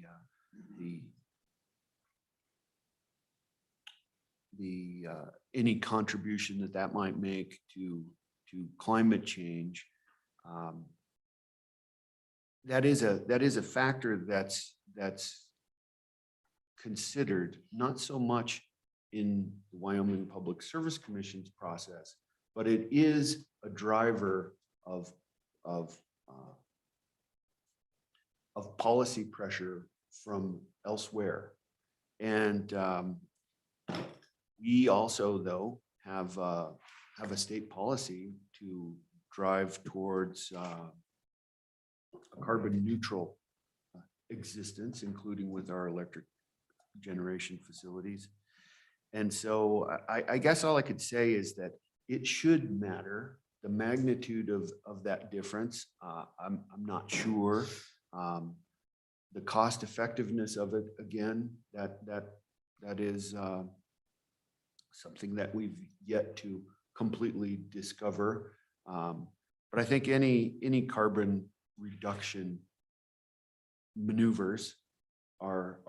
any contribution that might make to climate change. That is a factor that's considered, not so much in the Wyoming Public Service Commission's process, but it is a driver of policy pressure from elsewhere. And we also, though, have a state policy to drive towards a carbon neutral existence, including with our electric generation facilities. And so I guess all I could say is that it should matter, the magnitude of that difference. I'm not sure. The cost effectiveness of it, again, that is something that we've yet to completely discover. But I think any carbon reduction maneuvers are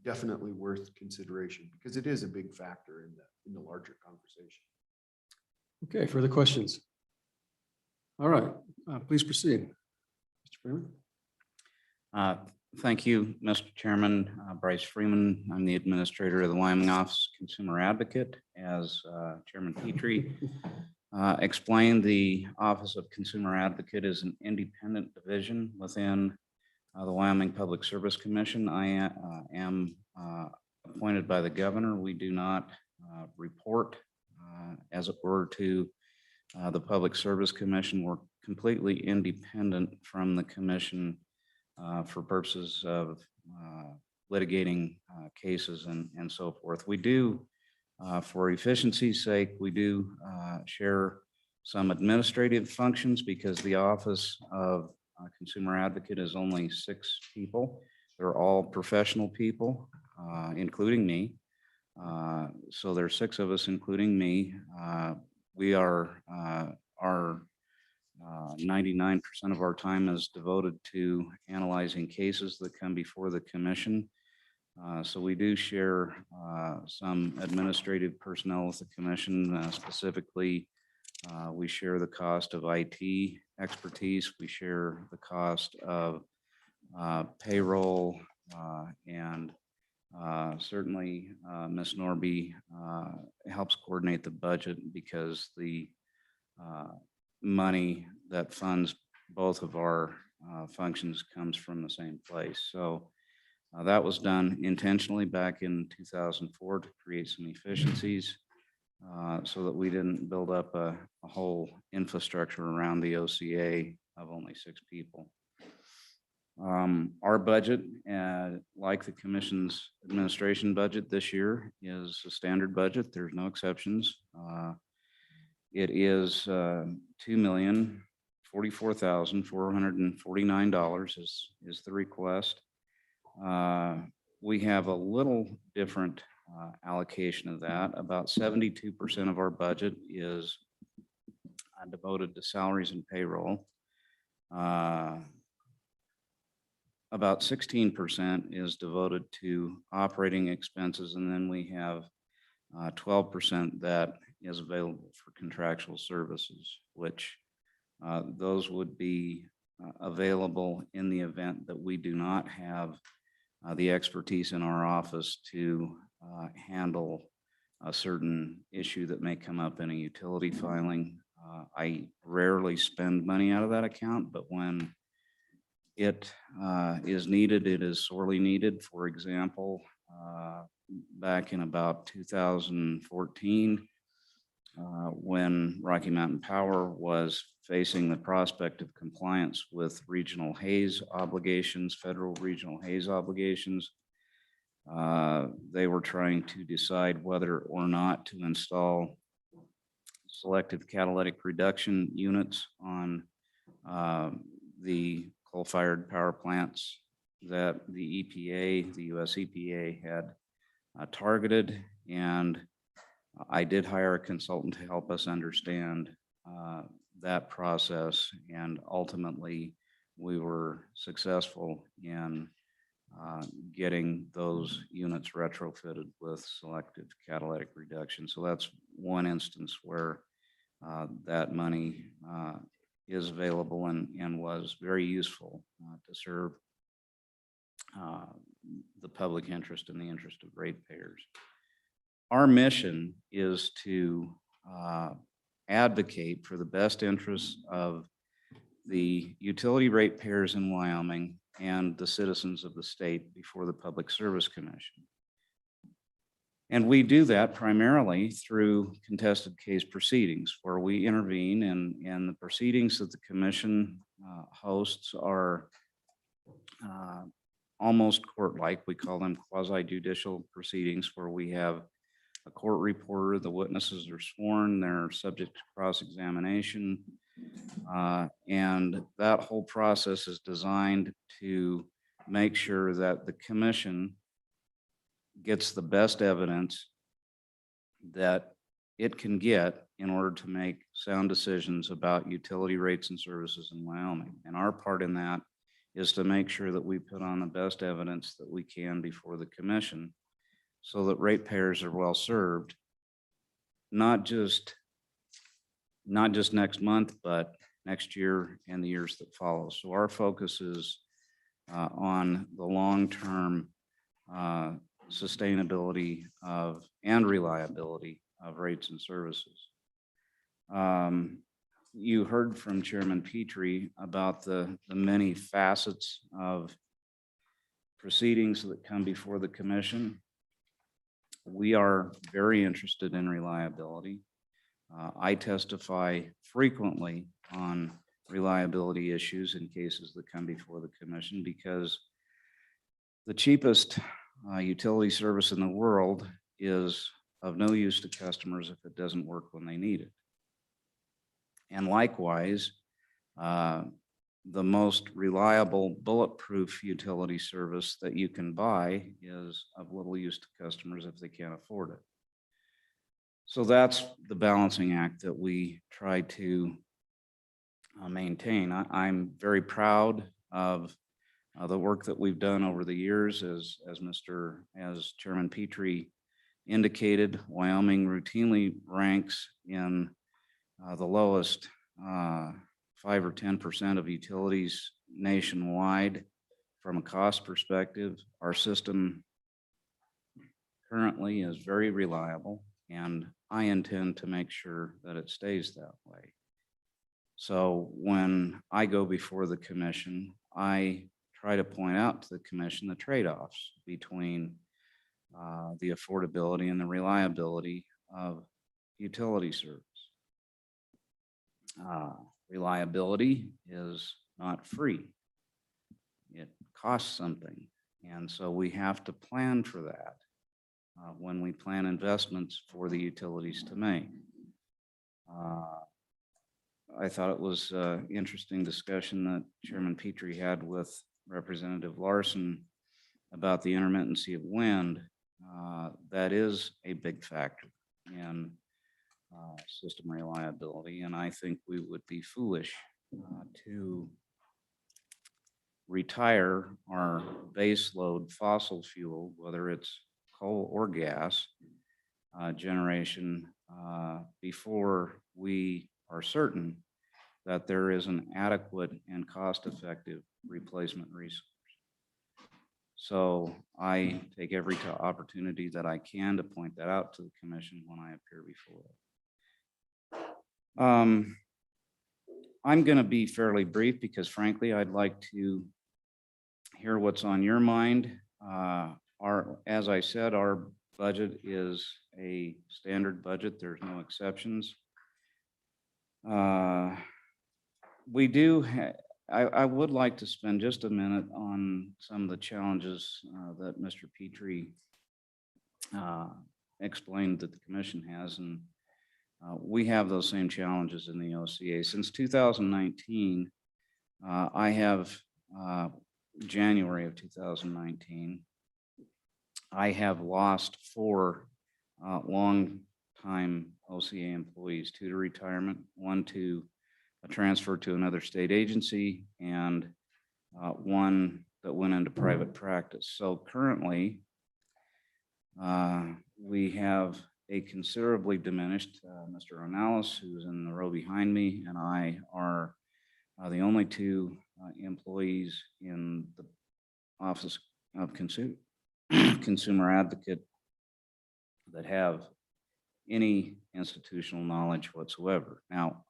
definitely worth consideration, because it is a big factor in the larger conversation. Okay, further questions? All right, please proceed. Mr. Freeman? Thank you, Mr. Chairman. Bryce Freeman. I'm the administrator of the Wyoming Office of Consumer Advocate. As Chairman Petrie explained, the Office of Consumer Advocate is an independent division within the Wyoming Public Service Commission. I am appointed by the governor. We do not report, as it were, to the Public Service Commission. We're completely independent from the commission for purposes of litigating cases and so forth. We do, for efficiency's sake, we do share some administrative functions, because the Office of Consumer Advocate is only 6 people. They're all professional people, including me. So there's 6 of us, including me. We are, our 99% of our time is devoted to analyzing cases that come before the commission. So we do share some administrative personnel with the commission. Specifically, we share the cost of IT expertise. We share the cost of payroll, and certainly Ms. Norby helps coordinate the budget because the money that funds both of our functions comes from the same place. So that was done intentionally back in 2004 to create some efficiencies so that we didn't build up a whole infrastructure around the OCA of only 6 people. Our budget, like the commission's administration budget this year, is a standard budget. There's no exceptions. It is $2,044,449 is the request. We have a little different allocation of that. About 72% of our budget is devoted to salaries and payroll. About 16% is devoted to operating expenses, and then we have 12% that is available for contractual services, which those would be available in the event that we do not have the expertise in our office to handle a certain issue that may come up in a utility filing. I rarely spend money out of that account, but when it is needed, it is sorely needed. For example, back in about 2014, when Rocky Mountain Power was facing the prospect of compliance with regional haze obligations, federal regional haze obligations, they were trying to decide whether or not to install selective catalytic reduction units on the coal-fired power plants that the EPA, the US EPA, had targeted. And I did hire a consultant to help us understand that process. And ultimately, we were successful in getting those units retrofitted with selective catalytic reduction. So that's one instance where that money is available and was very useful to serve the public interest and the interest of ratepayers. Our mission is to advocate for the best interests of the utility ratepayers in Wyoming and the citizens of the state before the Public Service Commission. And we do that primarily through contested case proceedings, where we intervene, and the proceedings that the commission hosts are almost court-like. We call them quasi-judicial proceedings, where we have a court reporter, the witnesses are sworn, they're subject to cross-examination, and that whole process is designed to make sure that the commission gets the best evidence that it can get in order to make sound decisions about utility rates and services in Wyoming. And our part in that is to make sure that we put on the best evidence that we can before the commission so that ratepayers are well served, not just next month, but next year and the years that follow. So our focus is on the long-term sustainability of and reliability of rates and services. You heard from Chairman Petrie about the many facets of proceedings that come before the commission. We are very interested in reliability. I testify frequently on reliability issues in cases that come before the commission because the cheapest utility service in the world is of no use to customers if it doesn't work when they need it. And likewise, the most reliable bulletproof utility service that you can buy is of little use to customers if they can't afford it. So that's the balancing act that we try to maintain. I'm very proud of the work that we've done over the years. As Chairman Petrie indicated, Wyoming routinely ranks in the lowest 5 or 10% of utilities nationwide from a cost perspective. Our system currently is very reliable, and I intend to make sure that it stays that way. So when I go before the commission, I try to point out to the commission the trade-offs between the affordability and the reliability of utility service. Reliability is not free. It costs something. And so we have to plan for that when we plan investments for the utilities to make. I thought it was an interesting discussion that Chairman Petrie had with Representative Larson about the intermittency of wind. That is a big factor in system reliability, and I think we would be foolish to retire our base load fossil fuel, whether it's coal or gas generation, before we are certain that there is an adequate and cost-effective replacement resource. So I take every opportunity that I can to point that out to the commission when I appear before it. I'm going to be fairly brief because frankly, I'd like to hear what's on your mind. As I said, our budget is a standard budget. There's no exceptions. I would like to spend just a minute on some of the challenges that Mr. Petrie explained that the commission has, and we have those same challenges in the OCA. Since 2019, January of 2019, I have lost 4 long-time OCA employees, 2 to retirement, 1 to a transfer to another state agency, and 1 that went into private practice. So currently, we have a considerably diminished Mr. Ornalis, who's in the row behind me, and I are the only 2 employees in the Office of Consumer Advocate that have any institutional knowledge whatsoever. Now,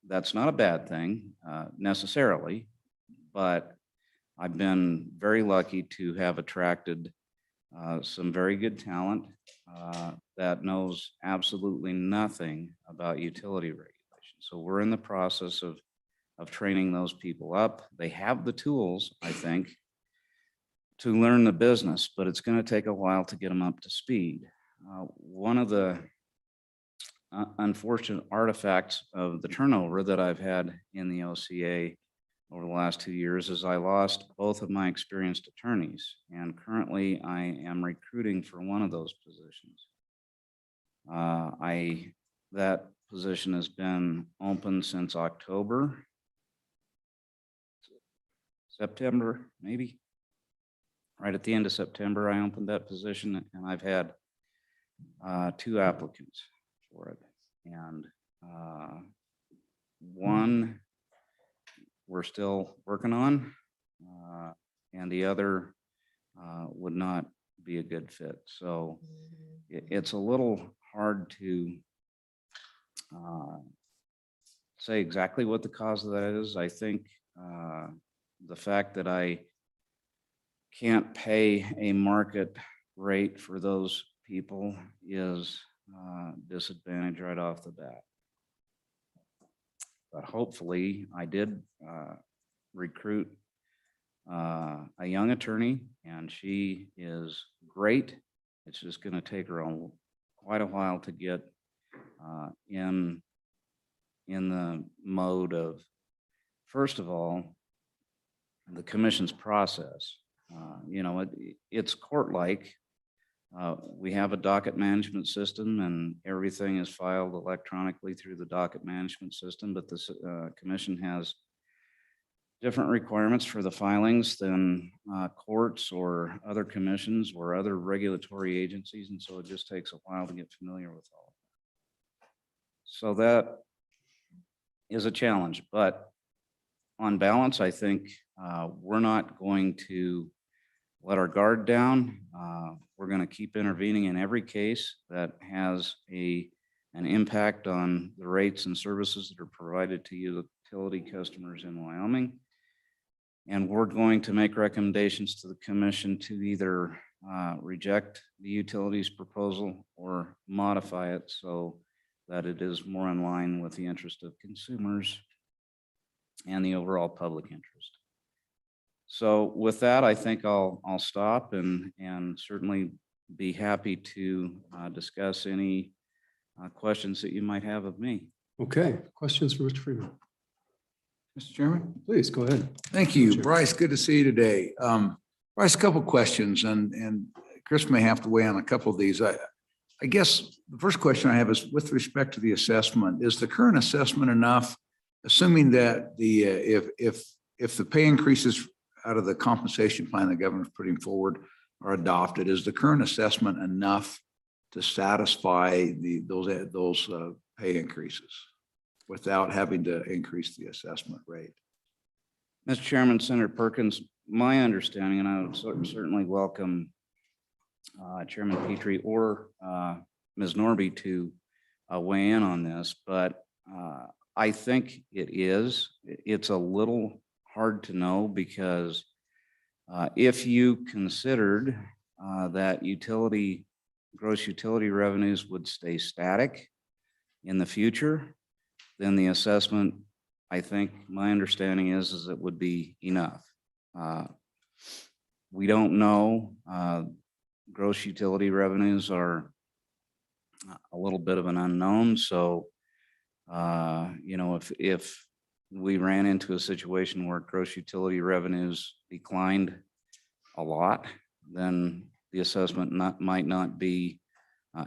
that's not a bad thing necessarily, but I've been very lucky to have attracted some very good talent that knows absolutely nothing about utility regulation. So we're in the process of training those people up. They have the tools, I think, to learn the business, but it's going to take a while to get them up to speed. One of the unfortunate artifacts of the turnover that I've had in the OCA over the last 2 years is I lost both of my experienced attorneys, and currently I am recruiting for one of those positions. That position has been open since September, maybe. Right at the end of September, I opened that position, and I've had 2 applicants for it. And 1 we're still working on, and the other would not be a good fit. So it's a little hard to say exactly what the cause of that is. I think the fact that I can't pay a market rate for those people is disadvantage right off the bat. But hopefully I did recruit a young attorney, and she is great. It's just going to take her quite a while to get in the mode of, first of all, the commission's process. It's court-like. We have a docket management system and everything is filed electronically through the docket management system, but the commission has different requirements for the filings than courts or other commissions or other regulatory agencies. And so it just takes a while to get familiar with all of that. So that is a challenge, but on balance, I think we're not going to let our guard down. We're going to keep intervening in every case that has an impact on the rates and services that are provided to utility customers in Wyoming. And we're going to make recommendations to the commission to either reject the utilities proposal or modify it so that it is more in line with the interest of consumers and the overall public interest. So with that, I think I'll stop and certainly be happy to discuss any questions that you might have of me. Okay, questions for Mr. Freeman? Mr. Chairman? Please, go ahead. Thank you, Sure. Bryce. Good to see you today. Bryce, a couple of questions, and Chris may have to weigh on a couple of these. I guess the first question I have is with respect to the assessment. Is the current assessment enough, assuming that if the pay increases out of the compensation plan the governor's putting forward are adopted, is the current assessment enough to satisfy those pay increases without having to increase the assessment rate? Mr. Chairman, Senator Perkins, my understanding, and I would certainly welcome Chairman Petrie or Ms. Norby to weigh in on this, but I think it's a little hard to know because if you considered that gross utility revenues would stay static in the future, then the assessment, I think my understanding is it would be enough. We don't know. Gross utility revenues are a little bit of an unknown. So, if we ran into a situation where gross utility revenues declined a lot, then the assessment might not be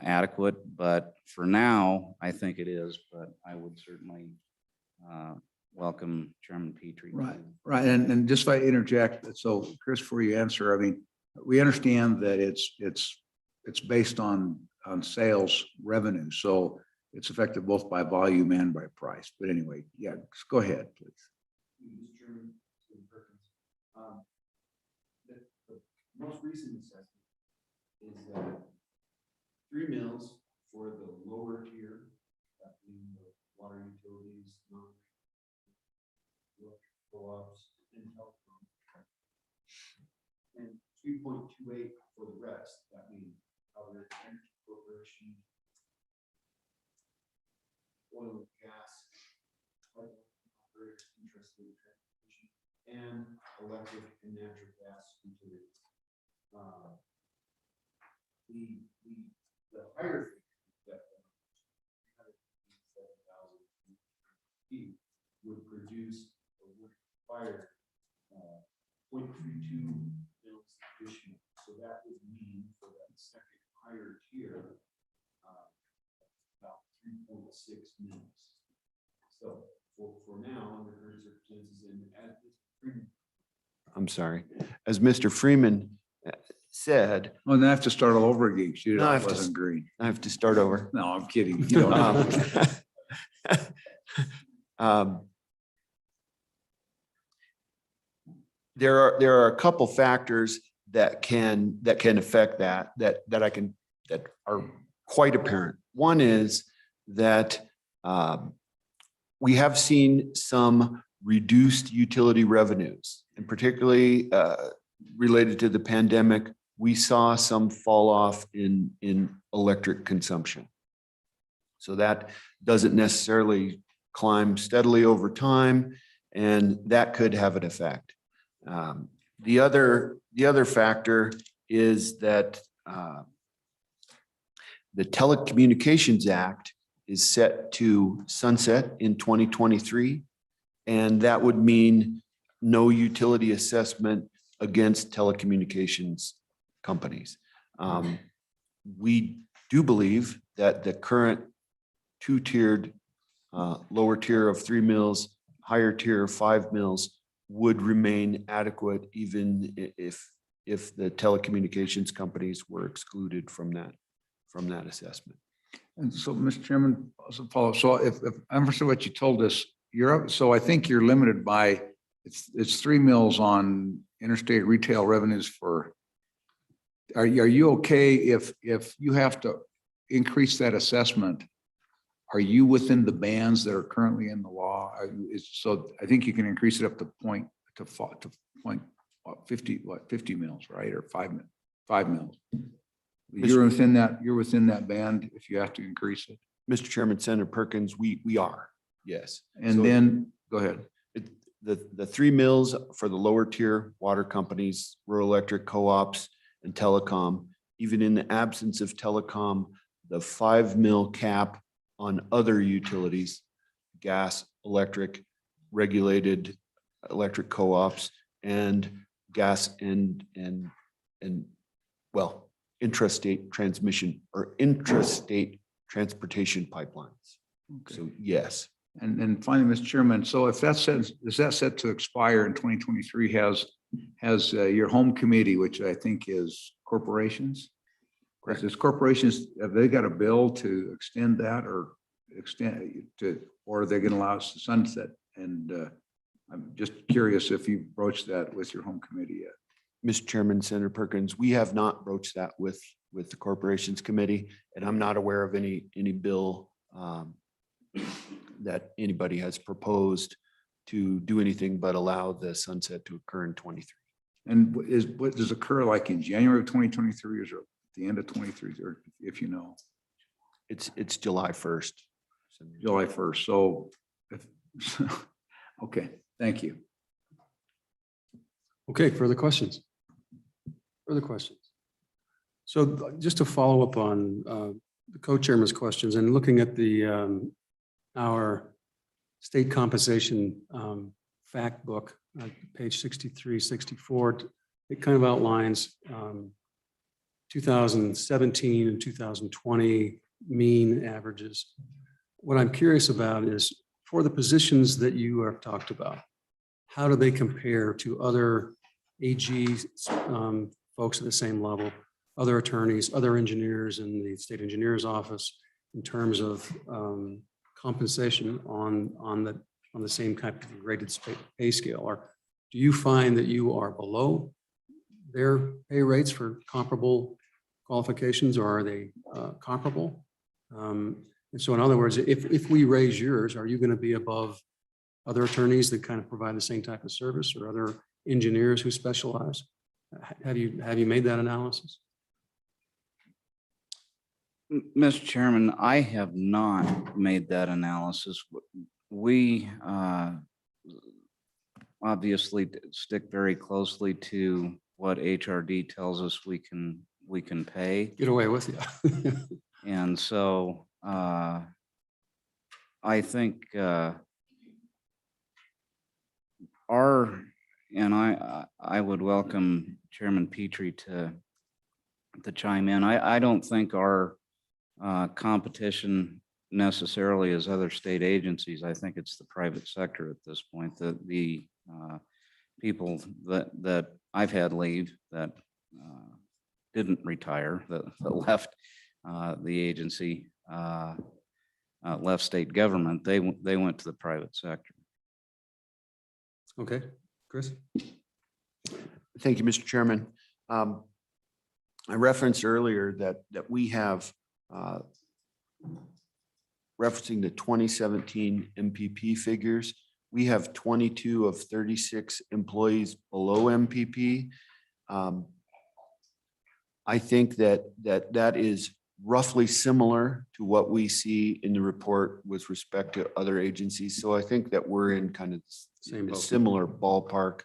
adequate. But for now, I think it is. But I would certainly welcome Chairman Petrie. Right. And just if I interject, so Chris, before you answer, I mean, we understand that it's based on sales revenue. So it's affected both by volume and by price. But anyway, yeah, just go ahead, please. Mr. Chairman, the most recent assessment is that 3 mills for the lower tier, that being the water utilities, co-ops, and telecom, and 3.28 for the rest, that means other energy corporation, oil and gas, operators interested in transportation, and electric and natural gas utilities. The higher figure that 357,000 would produce or would require 0.32 mils additional. So that would mean for that second higher tier about 3.6 mils. So for now, under current circumstances, and as I'm sorry. As Mr. Freeman said, Well, then I have to start all over again. You No, I know, have it to- wasn't green. I have to start over. No, I'm kidding. You don't have to. There are a couple factors that can affect that are quite apparent. One is that we have seen some reduced utility revenues, and particularly related to the pandemic, we saw some fall off in electric consumption. So that doesn't necessarily climb steadily over time, and that could have an effect. The other factor is that the Telecommunications Act is set to sunset in 2023. And that would mean no utility assessment against telecommunications companies. We do believe that the current two-tiered, lower tier of 3 mills, higher tier of 5 mills would remain adequate even if the telecommunications companies were excluded from that assessment. And so, Mr. Chairman, as a follow, so if I understand what you told us, so I think you're limited by, it's 3 mills on interstate retail revenues for, are you okay if you have to increase that assessment? Are you within the bands that are currently in the law? So I think you can increase it up to point 50 mils, right? Or 5 mils. You're within that band if you have to increase it. Mr. Chairman, Senator Perkins, we are, yes. And So then, go ahead. the 3 mills for the lower tier water companies, rural electric co-ops, and telecom, even in the absence of telecom, the 5 mil cap on other utilities, gas, electric, regulated electric co-ops, and gas and well, intrastate transmission or intrastate transportation pipelines. Okay. So yes. And finally, Mr. Chairman, so if that's set, is that set to expire in 2023, has your home committee, which I think is corporations? Correct. Is corporations, have they got a bill to extend that or are they going to allow us to sunset? And I'm just curious if you broached that with your home committee yet. Mr. Chairman, Senator Perkins, we have not broached that with the Corporations Committee, and I'm not aware of any bill that anybody has proposed to do anything but allow the sunset to occur in 23. And what does occur like in January of 2023 or at the end of 23, or if you know? It's July 1st. July 1st. So, okay, thank you. Okay, further questions? Further questions? So just to follow up on the co-chairman's questions and looking at the our state compensation fact book, page 63, 64, it kind of outlines 2017 and 2020 mean averages. What I'm curious about is for the positions that you have talked about, how do they compare to other AG folks at the same level, other attorneys, other engineers in the state engineer's office in terms of compensation on the same kind of graded pay scale? Or do you find that you are below their pay rates for comparable qualifications, or are they comparable? And so in other words, if we raise yours, are you going to be above other attorneys that kind of provide the same type of service or other engineers who specialize? Have you made that analysis? Mr. Chairman, I have not made that analysis. We obviously stick very closely to what HRD tells us we can pay. Get away with you. And so I think I would welcome Chairman Petrie to chime in. I don't think our competition necessarily is other state agencies. I think it's the private sector at this point. The people that I've had leave that didn't retire, that left the agency, left state government, they went to the private sector. Okay, Chris? Thank you, Mr. Chairman. I referenced earlier that we have referencing the 2017 MPP figures. We have 22 of 36 employees below MPP. I think that is roughly similar to what we see in the report with respect to other agencies. So I think that we're in kind of Same a boat. similar ballpark.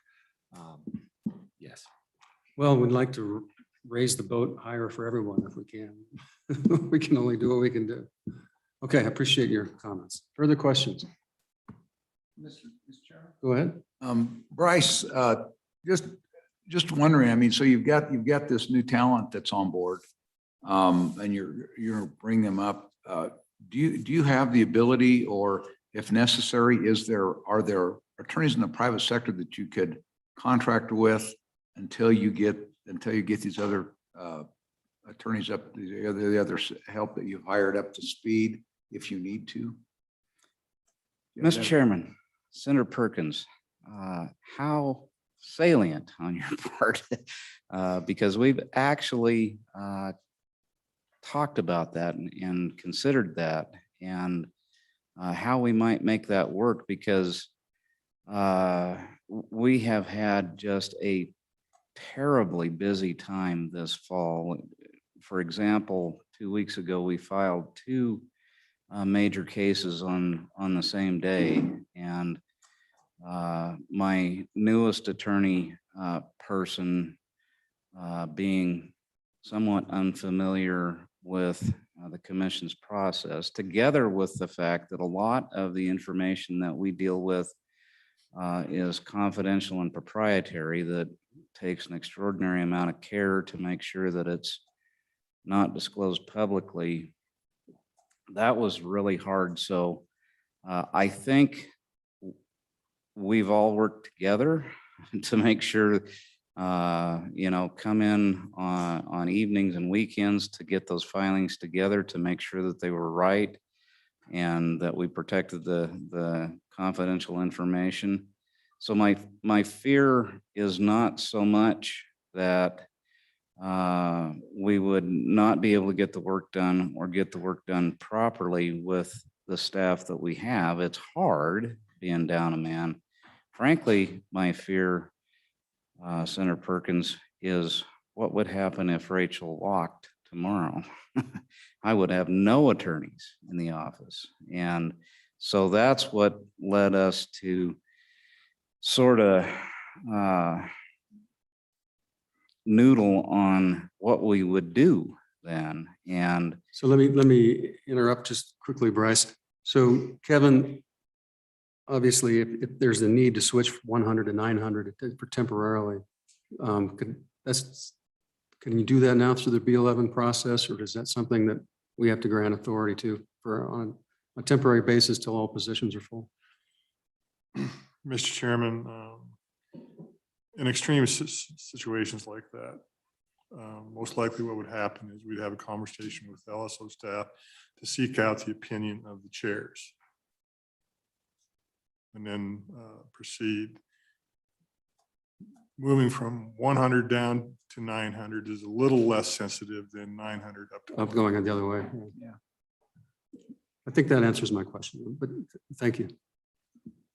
Yes. Well, we'd like to raise the boat higher for everyone if we can. We can only do what we can do. Okay, I appreciate your comments. Further questions? Mr. Chairman? Go ahead. Bryce, just wondering, I mean, so you've got this new talent that's on board, and you're bringing them up. Do you have the ability, or if necessary, are there attorneys in the private sector that you could contract with until you get these other attorneys up, the other help that you've hired up to speed if you need to? Mr. Chairman, Senator Perkins, how salient on your part, because we've actually talked about that and considered that, and how we might make that work, because we have had just a terribly busy time this fall. For example, 2 weeks ago, we filed two major cases on the same day, and my newest attorney person being somewhat unfamiliar with the commission's process, together with the fact that a lot of the information that we deal with is confidential and proprietary, that takes an extraordinary amount of care to make sure that it's not disclosed publicly. That was really hard. So I think we've all worked together to make sure, come in on evenings and weekends to get those filings together, to make sure that they were right and that we protected the confidential information. So my fear is not so much that we would not be able to get the work done or get the work done properly with the staff that we have. It's hard being down a man. Frankly, my fear, Senator Perkins, is what would happen if Rachel walked tomorrow? I would have no attorneys in the office. And so that's what led us to sort of noodle on what we would do then. And So let me interrupt just quickly, Bryce. So Kevin, obviously, if there's a need to switch 100 to 900 temporarily, can you do that now through the B11 process, or is that something that we have to grant authority to for on a temporary basis till all positions are full? Mr. Chairman, in extreme situations like that, most likely what would happen is we'd have a conversation with LSO staff to seek out the opinion of the chairs and then proceed. Moving from 100 down to 900 is a little less sensitive than 900 up to. I'm going the other way. Yeah. I think that answers my question, but thank you.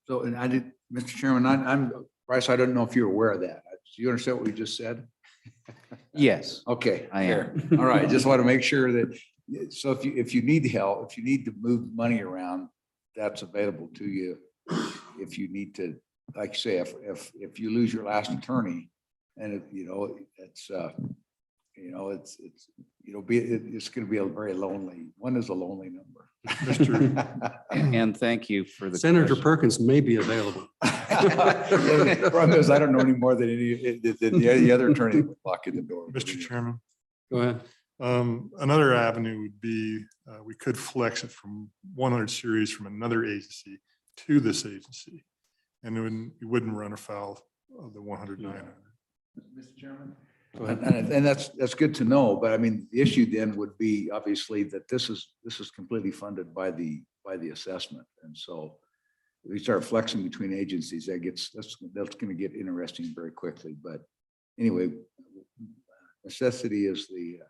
So, and I did, Mr. Chairman, I'm Bryce, I don't know if you're aware of that. Do you understand what we just said? yes, Okay. I am. there. All right, just want to make sure that, so if you need help, if you need to move money around, that's available to you. If you need to, like you say, if you lose your last attorney, and it's going to be a very lonely, one is a lonely number. and thank you for the Senator question. Perkins may be available. The problem is, I don't know any more than the other attorney would walk in the door. Mr. Chairman, Go ahead. another avenue would be we could flex it from 100 series from another agency to this agency, and it wouldn't run afoul of the 100 900. Mr. Chairman. And that's good to know, but I mean, the issue then would be obviously that this is completely funded by the assessment, and so if we start flexing between agencies, that's going to get interesting very quickly. But anyway, necessity is the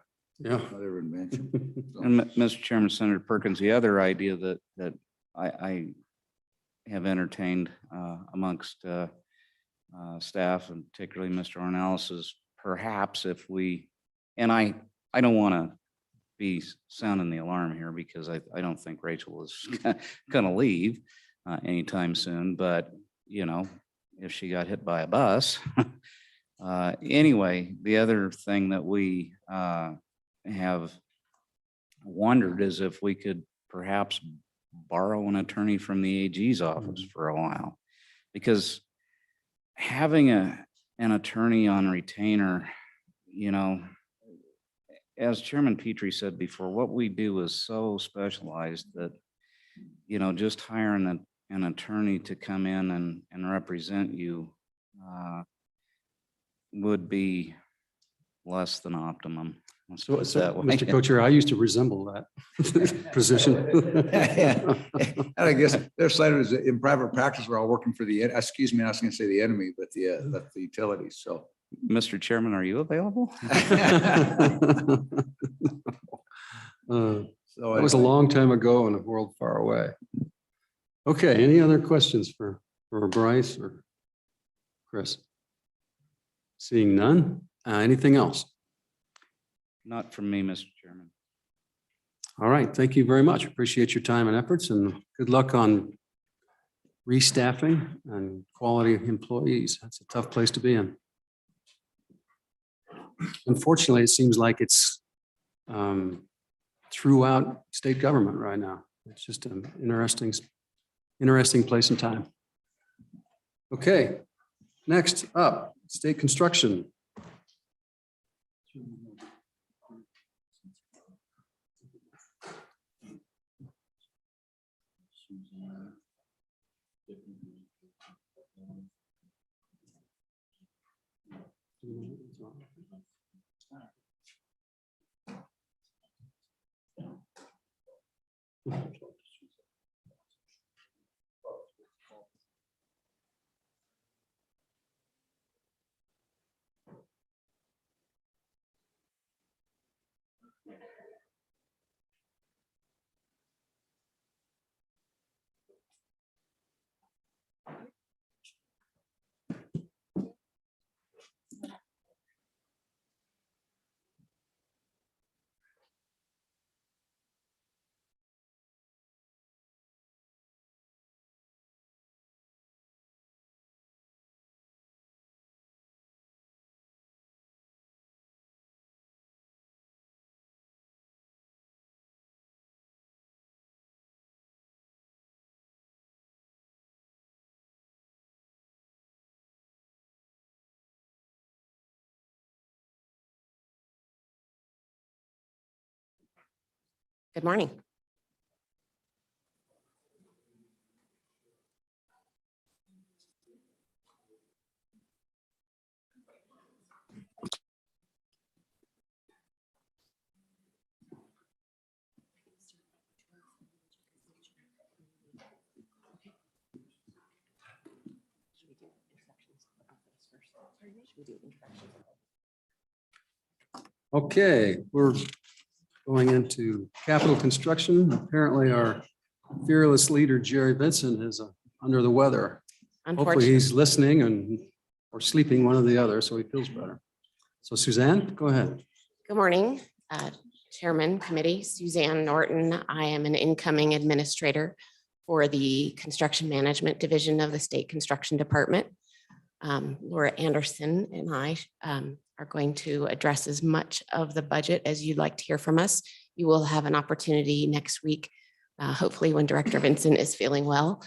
other invention. So, And Mr. Chairman, Senator Perkins, the other idea that I have entertained amongst staff, and particularly Mr. Ornelas, is perhaps if we, and I don't want to be sounding the alarm here, because I don't think Rachel is going to leave anytime soon, but if she got hit by a bus. Anyway, the other thing that we have wondered is if we could perhaps borrow an attorney from the AG's office for a while, because having an attorney on retainer, as Chairman Petrie said before, what we do is so specialized that, just hiring an attorney to come in and represent you would be less than optimum. Let's put it that way. Mr. Co-Chair, I used to resemble that position. And I guess they're cited as in private practice, we're all working for the, excuse me, I was going to say the enemy, but the utilities. So. Mr. Chairman, are you available? That was a long time ago in a world far away. Okay, any other questions for Bryce or Chris? Seeing none, anything else? Not from me, Mr. Chairman. All right, thank you very much. Appreciate your time and efforts, and good luck on restaffing and quality employees. That's a tough place to be in. Unfortunately, it seems like it's throughout state government right now. It's just an interesting place and time. Okay, next up, state construction. Good morning. Okay, we're going into capital construction. Apparently our fearless leader, Jerry Vincent, is under the weather. Hopefully Unfortunately, he's listening or sleeping, one or the other, so he feels better. So Suzanne, go ahead. good morning, Chairman Committee, Suzanne Norton. I am an incoming administrator for the Construction Management Division of the State Construction Department. Laura Anderson and I are going to address as much of the budget as you'd like to hear from us. You will have an opportunity next week, hopefully when Director Vincent is feeling well,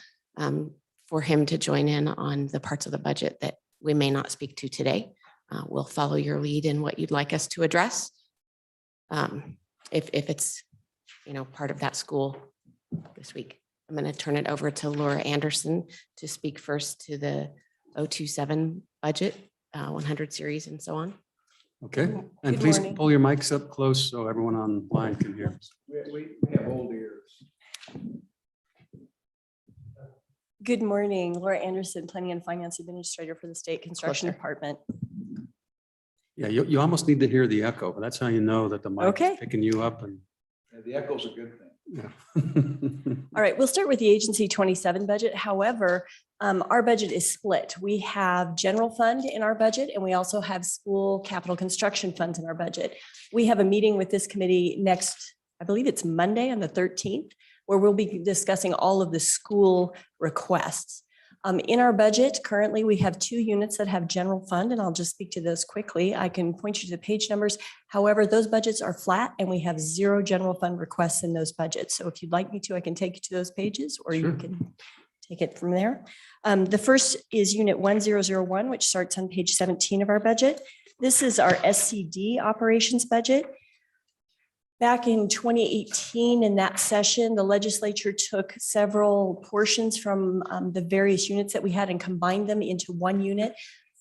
for him to join in on the parts of the budget that we may not speak to today. We'll follow your lead in what you'd like us to address. If it's, part of that school this week. I'm going to turn it over to Laura Anderson to speak first to the 027 budget, 100 series and so on. Okay, and Good please morning. pull your mics up close so everyone online can hear. We have old ears. Good morning, Laura Anderson, Planning and Finance Administrator for the State Construction Closer. Department. Yeah, you almost need to hear the echo, but that's how you know that the mic Okay. is picking you up and. Yeah, the echo's a good thing. Yeah. All right, we'll start with the agency 27 budget. However, our budget is split. We have general fund in our budget, and we also have school capital construction funds in our budget. We have a meeting with this committee next, I believe it's Monday on the 13th, where we'll be discussing all of the school requests. In our budget, currently, we have 2 units that have general fund, and I'll just speak to those quickly. I can point you to the page numbers. However, those budgets are flat, and we have 0 general fund requests in those budgets. So if you'd like me to, I can take you to those pages, or Sure. you can take it from there. The first is Unit 1001, which starts on page 17 of our budget. This is our SCD operations budget. Back in 2018, in that session, the legislature took several portions from the various units that we had and combined them into one unit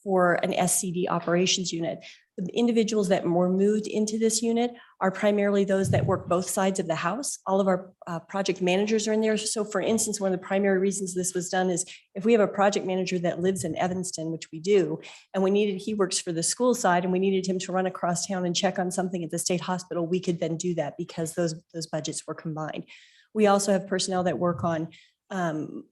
for an SCD operations unit. The individuals that were moved into this unit are primarily those that work both sides of the house. All of our project managers are in there. So for instance, one of the primary reasons this was done is if we have a project manager that lives in Evanston, which we do, and he works for the school side and we needed him to run across town and check on something at the state hospital, we could then do that because those budgets were combined. We also have personnel that work on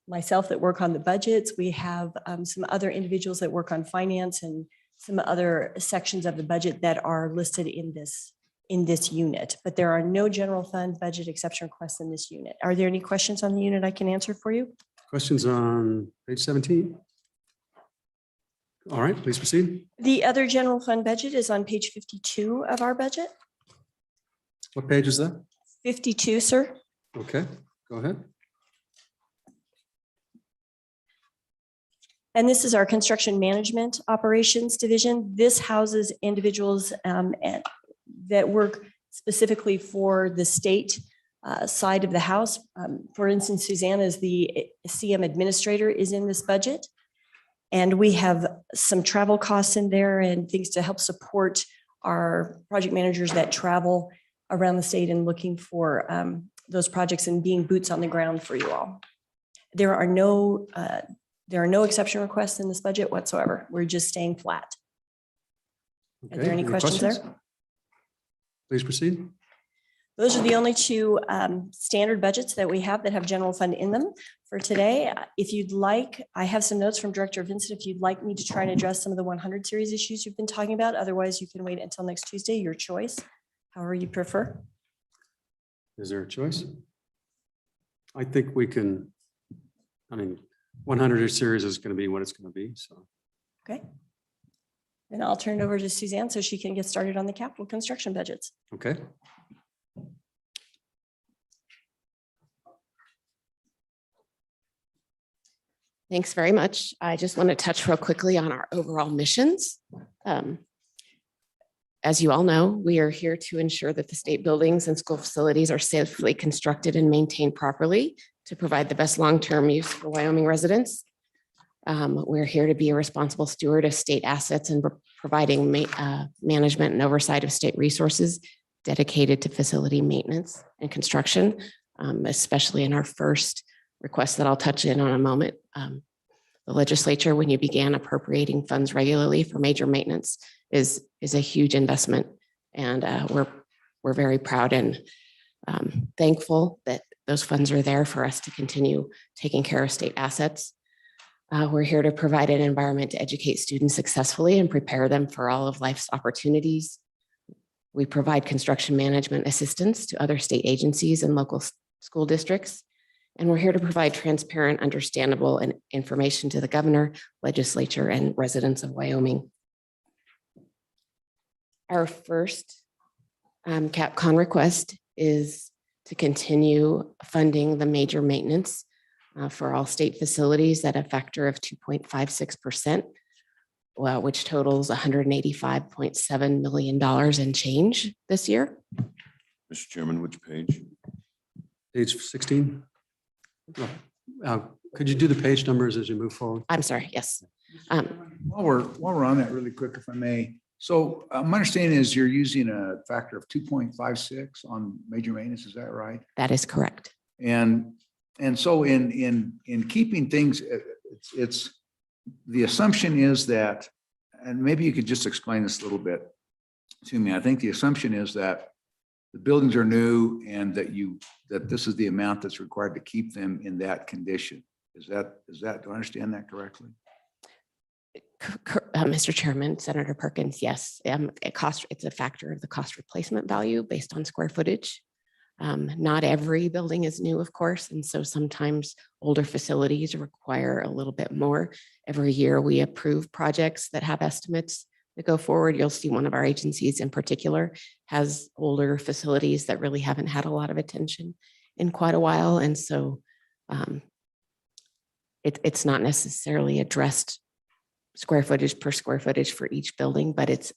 myself that work on the budgets. We have some other individuals that work on finance and some other sections of the budget that are listed in this unit, but there are no general fund budget exception requests in this unit. Are there any questions on the unit I can answer for you? Questions on page 17? All right, please proceed. The other general fund budget is on page 52 of our budget. What page is that? 52, sir. Okay, go ahead. And this is our construction management operations division. This houses individuals that work specifically for the state side of the house. For instance, Suzanne is the CM administrator is in this budget. And we have some travel costs in there and things to help support our project managers that travel around the state and looking for those projects and being boots on the ground for you all. There are no exception requests in this budget whatsoever. We're just staying flat. Are there any questions there? Please proceed. Those are the only two standard budgets that we have that have general fund in them for today. If you'd like, I have some notes from Director Vincent. If you'd like me to try and address some of the 100 series issues you've been talking about, otherwise you can wait until next Tuesday, your choice, however you prefer. Is there a choice? I think we can, 100 series is going to be what it's going to be, so. Okay. And I'll turn it over to Suzanne so she can get started on the capital construction budgets. Okay. Thanks very much. I just want to touch real quickly on our overall missions. As you all know, we are here to ensure that the state buildings and school facilities are safely constructed and maintained properly to provide the best long-term use for Wyoming residents. We're here to be a responsible steward of state assets and providing management and oversight of state resources dedicated to facility maintenance and construction, especially in our first request that I'll touch in on a moment. The legislature, when you began appropriating funds regularly for major maintenance, is a huge investment, and we're very proud and thankful that those funds are there for us to continue taking care of state assets. We're here to provide an environment to educate students successfully and prepare them for all of life's opportunities. We provide construction management assistance to other state agencies and local school districts. And we're here to provide transparent, understandable information to the governor, legislature, and residents of Wyoming. Our first CapCon request is to continue funding the major maintenance for all state facilities at a factor of 2.56%, which totals $185.7 million in change this year. Mr. Chairman, which page? Page 16. Could you do the page numbers as you move forward? I'm sorry, yes. While we're on that really quick, if I may. So my understanding is you're using a factor of 2.56 on major maintenance, is that right? That is correct. And so in keeping things, it's the assumption is that, and maybe you could just explain this a little bit to me. I think the assumption is that the buildings are new and that this is the amount that's required to keep them in that condition. Do I understand that correctly? Mr. Chairman, Senator Perkins, yes, it's a factor of the cost replacement value based on square footage. Not every building is new, of course, and so sometimes older facilities require a little bit more. Every year we approve projects that have estimates that go forward. You'll see one of our agencies in particular has older facilities that really haven't had a lot of attention in quite a while. And so it's not necessarily addressed square footage per square footage for each building, but it's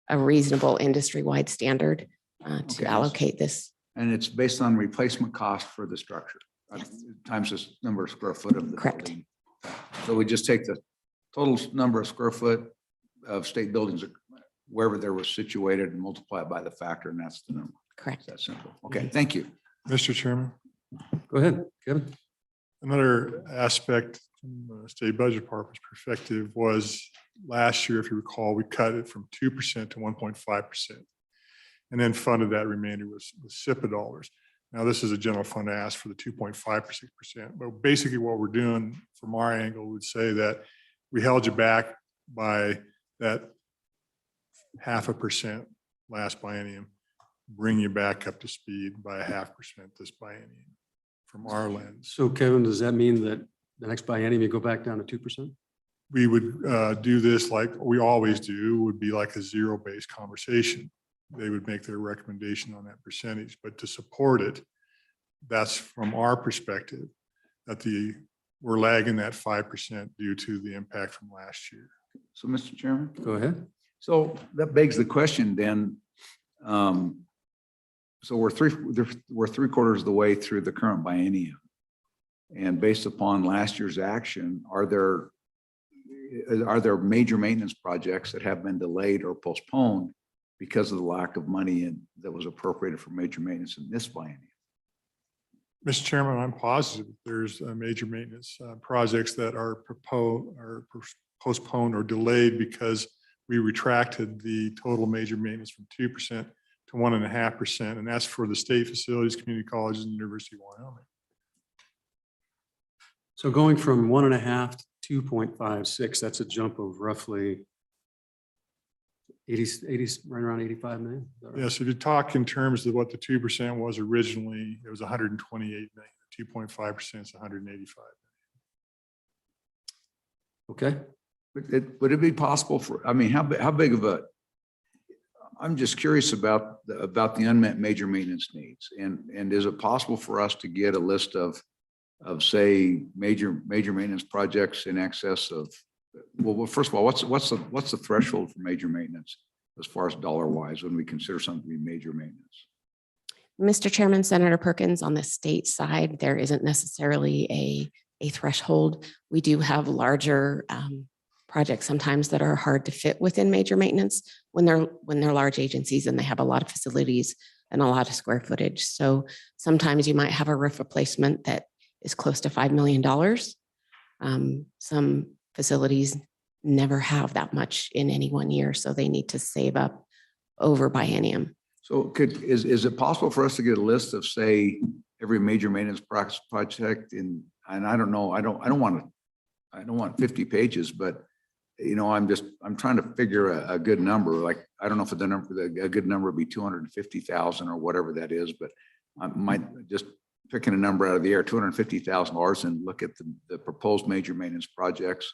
a reasonable industry-wide standard to Okay. allocate this. And it's based on replacement cost for the structure. Yes. Times the number of square foot of the Correct. building. So we just take the total number of square foot of state buildings wherever they were situated and multiply it by the factor, and that's the number. Correct. That's simple. Okay, thank you. Mr. Chairman, Go ahead, Kevin. another aspect from a state budget department's perspective was last year, if you recall, we cut it from 2% to 1.5%. And then funded that remainder with SIPA dollars. Now, this is a general fund ask for the 2.56%, but basically what we're doing from our angle would say that we held you back by that 0.5% last biennium, bring you back up to speed by 0.5% this biennium from our lens. So Kevin, does that mean that the next biennium you go back down to 2%? We would do this like we always do, would be like a zero-based conversation. They would make their recommendation on that percentage, but to support it, that's from our perspective that we're lagging that 5% due to the impact from last year. So, Mr. Chairman? Go ahead. So that begs the question then. So we're three quarters of the way through the current biennium. And based upon last year's action, are there major maintenance projects that have been delayed or postponed because of the lack of money that was appropriated for major maintenance in this biennium? Mr. Chairman, I'm positive there's major maintenance projects that are postponed or delayed because we retracted the total major maintenance from 2% to 1.5%, and that's for the state facilities, community colleges, and University of Wyoming. So going from 1.5 to 2.56, that's a jump of roughly 80, right around 85 million. Is that right? Yes, if you talk in terms of what the 2% was originally, it was 128 million. 2.5% is 185. Okay. Would it be possible for, I mean, how big of a, I'm just curious about the unmet major maintenance needs. And is it possible for us to get a list of say, major maintenance projects in excess of, well, first of all, what's the threshold for major maintenance as far as dollar wise when we consider something to be major maintenance? Mr. Chairman, Senator Perkins, on the state side, there isn't necessarily a threshold. We do have larger projects sometimes that are hard to fit within major maintenance when they're large agencies and they have a lot of facilities and a lot of square footage. So sometimes you might have a roof replacement that is close to $5 million. Some facilities never have that much in any one year, so they need to save up over biennium. So is it possible for us to get a list of, say, every major maintenance project and I don't know, I don't want 50 pages, but you know, I'm trying to figure a good number. Like, I don't know if a good number would be 250,000 or whatever that is, but I might just picking a number out of the air, $250,000, and look at the proposed major maintenance projects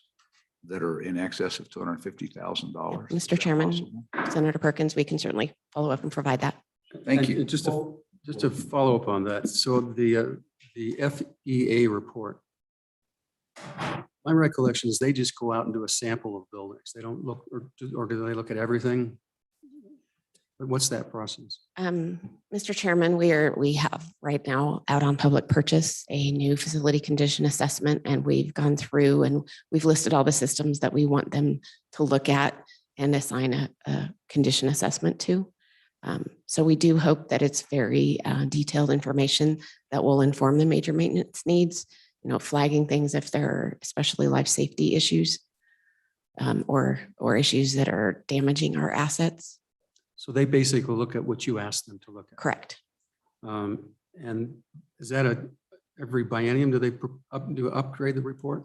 that are in excess of $250,000. Mr. Chairman, Senator Perkins, we can certainly follow up and provide that. Thank you. And just to follow up on that. So the FEA report, my recollection is they just go out and do a sample of buildings. They don't look, or do they look at everything? But what's that process? Mr. Chairman, we have right now out on public purchase a new facility condition assessment, and we've gone through and we've listed all the systems that we want them to look at and assign a condition assessment to. So we do hope that it's very detailed information that will inform the major maintenance needs, you know, flagging things if there are especially life safety issues or issues that are damaging our assets. So they basically look at what you asked them to look at. Correct. And is that every biennium, do they upgrade the report?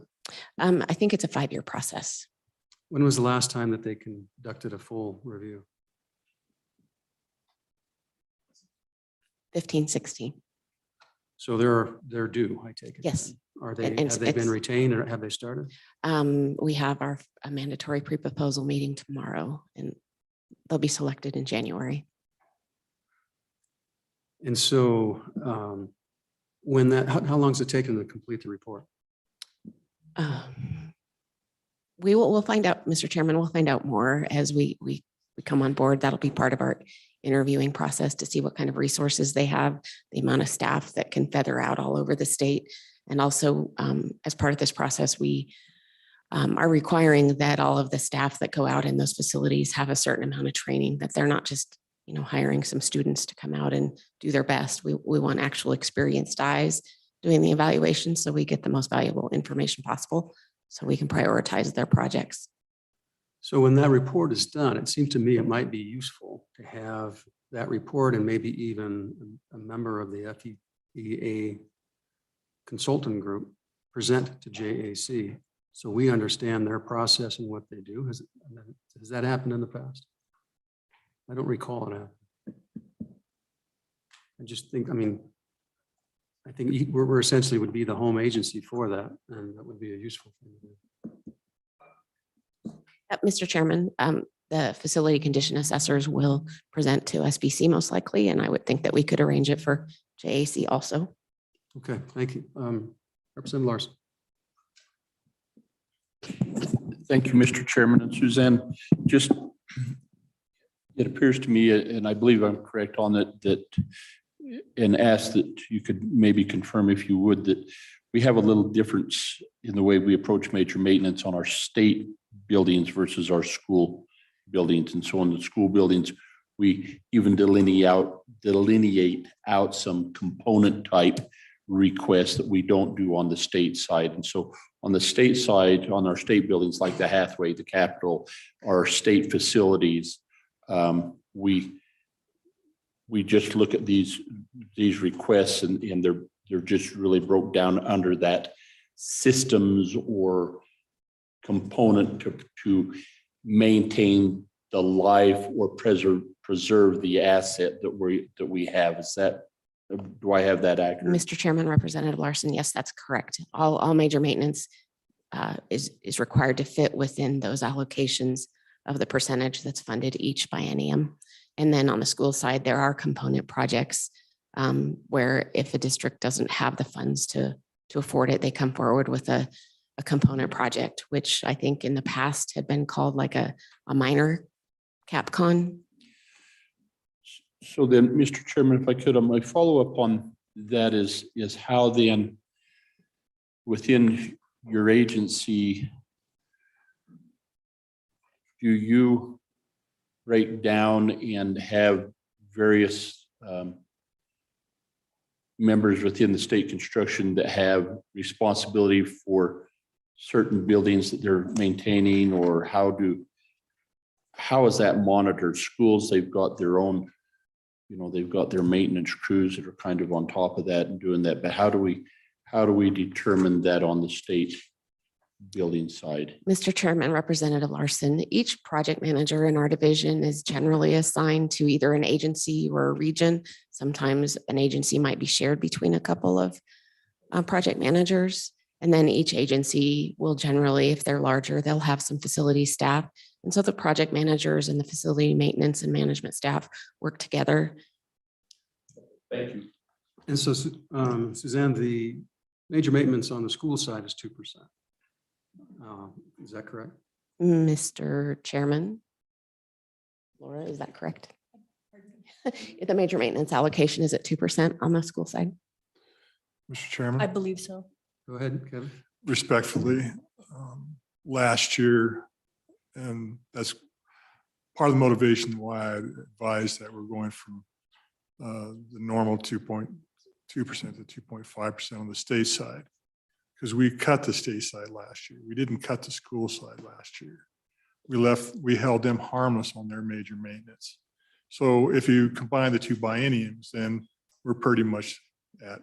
I think it's a 5-year process. When was the last time that they conducted a full review? 15, 16. So they're due, I take it. Yes. then. Are they, And have they been it's- retained or have they started? We have a mandatory pre-proposal meeting tomorrow, and they'll be selected in January. And so when how long does it take them to complete the report? We'll find out, Mr. Chairman, we'll find out more as we come on board. That'll be part of our interviewing process to see what kind of resources they have, the amount of staff that can feather out all over the state. And also, as part of this process, we are requiring that all of the staff that go out in those facilities have a certain amount of training, that they're not just, hiring some students to come out and do their best. We want actual experienced eyes doing the evaluation so we get the most valuable information possible so we can prioritize their projects. So when that report is done, it seems to me it might be useful to have that report and maybe even a member of the FEA consultant group present to JAC. So we understand their process and what they do. Has that happened in the past? I don't recall it happening. I just think, I think we're essentially would be the home agency for that, and that would be a useful thing to do. Mr. Chairman, the facility condition assessors will present to SBC most likely, and I would think that we could arrange it for JAC also. Okay, thank you. Representative Larson. Thank you, Mr. Chairman. And Suzanne, just, it appears to me, and I believe I'm correct on that, and ask that you could maybe confirm if you would, that we have a little difference in the way we approach major maintenance on our state buildings versus our school buildings. And so on the school buildings, we even delineate out some component type requests that we don't do on the state side. And so on the state side, on our state buildings like the Hathaway, the Capitol, our state facilities, we just look at these requests and they're just really broke down under that systems or component to maintain the life or preserve the asset that we have. Do I have that accurate? Mr. Chairman, Representative Larson, yes, that's correct. All major maintenance is required to fit within those allocations of the percentage that's funded each biennium. And then on the school side, there are component projects where if a district doesn't have the funds to afford it, they come forward with a component project, which I think in the past had been called like a minor CapCon. So then, Mr. Chairman, if I could, my follow-up on that is how then within your agency, do you break down and have various members within the state construction that have responsibility for certain buildings that they're maintaining, or how is that monitored? Schools, they've got their own, they've got their maintenance crews that are kind of on top of that and doing that. But how do we determine that on the state building side? Mr. Chairman, Representative Larson, each project manager in our division is generally assigned to either an agency or a region. Sometimes an agency might be shared between a couple of project managers. And then each agency will generally, if they're larger, they'll have some facility staff. And so the project managers and the facility maintenance and management staff work together. Thank you. And so, Suzanne, the major maintenance on the school side is 2%. Is that correct? Mr. Chairman? Laura, is that correct? The major maintenance allocation is at 2% on the school side. Mr. Chairman. I believe so. Go ahead, Kevin. Respectfully, last year, and that's part of the motivation why I advised that we're going from the normal 2.2% to 2.5% on the state side, because we cut the state side last year. We didn't cut the school side last year. We held them harmless on their major maintenance. So if you combine the two bienniums, then we're pretty much at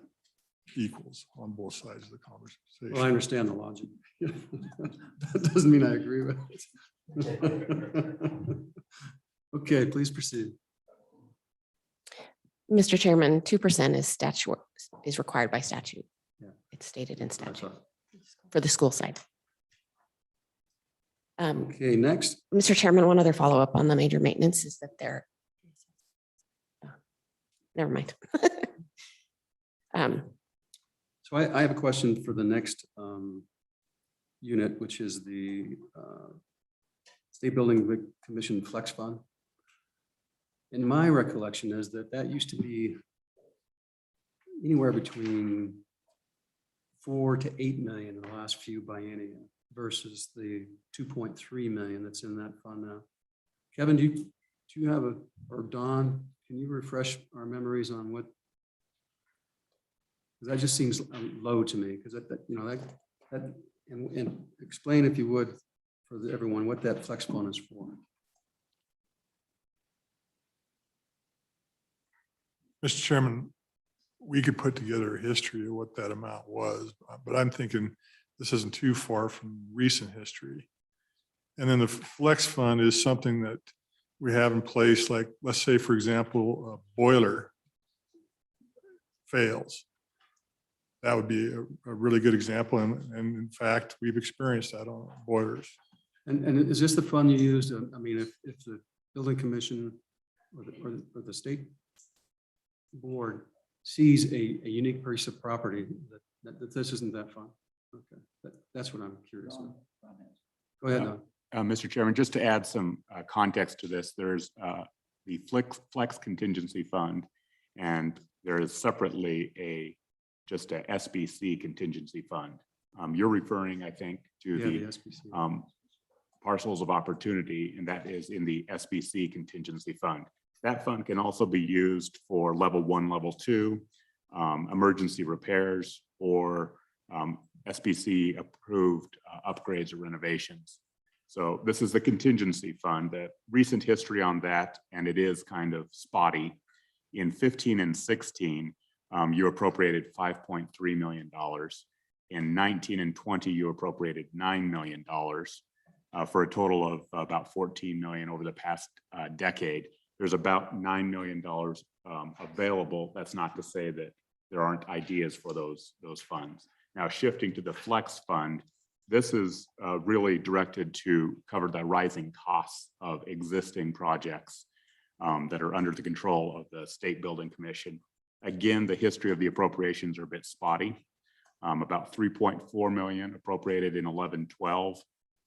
equals on both sides of the conversation. Well, I understand the logic. That doesn't mean I agree with it. Okay, please proceed. Mr. Chairman, 2% is required by statute. Yeah. It's stated in statute for the school side. Okay, next. Mr. Chairman, one other follow-up on the major maintenance is that never mind. So I have a question for the next unit, which is the State Building Commission Flex Fund. And my recollection is that that used to be anywhere between 4 to 8 million in the last few biennia versus the 2.3 million that's in that fund now. Kevin, do you have or Don, can you refresh our memories on what? Because that just seems low to me, because and explain, if you would, for everyone, what that flex fund is for. Mr. Chairman, we could put together a history of what that amount was, but I'm thinking this isn't too far from recent history. And then the flex fund is something that we have in place, like, let's say, for example, a boiler fails. That would be a really good example. And in fact, we've experienced that on boilers. And is this the fund you used? I mean, if the building commission or the state board sees a unique piece of property, that this isn't that fund. Okay, that's what I'm curious about. Go ahead, Don. Mr. Chairman, just to add some context to this, there's the Flex Contingency Fund, and there is separately just a SBC contingency fund. You're referring, I think, to the SBC. Parcels of Opportunity, and that is in the SBC contingency fund. That fund can also be used for level 1, level 2, emergency repairs, or SBC approved upgrades or renovations. So this is the contingency fund. The recent history on that, and it is kind of spotty. In 15 and 16, you appropriated $5.3 million. In 19 and 20, you appropriated $9 million for a total of about $14 million over the past decade. There's about $9 million available. That's not to say that there aren't ideas for those funds. Now, shifting to the Flex Fund, this is really directed to cover the rising costs of existing projects that are under the control of the State Building Commission. Again, the history of the appropriations are a bit spotty. About 3.4 million appropriated in 11-12,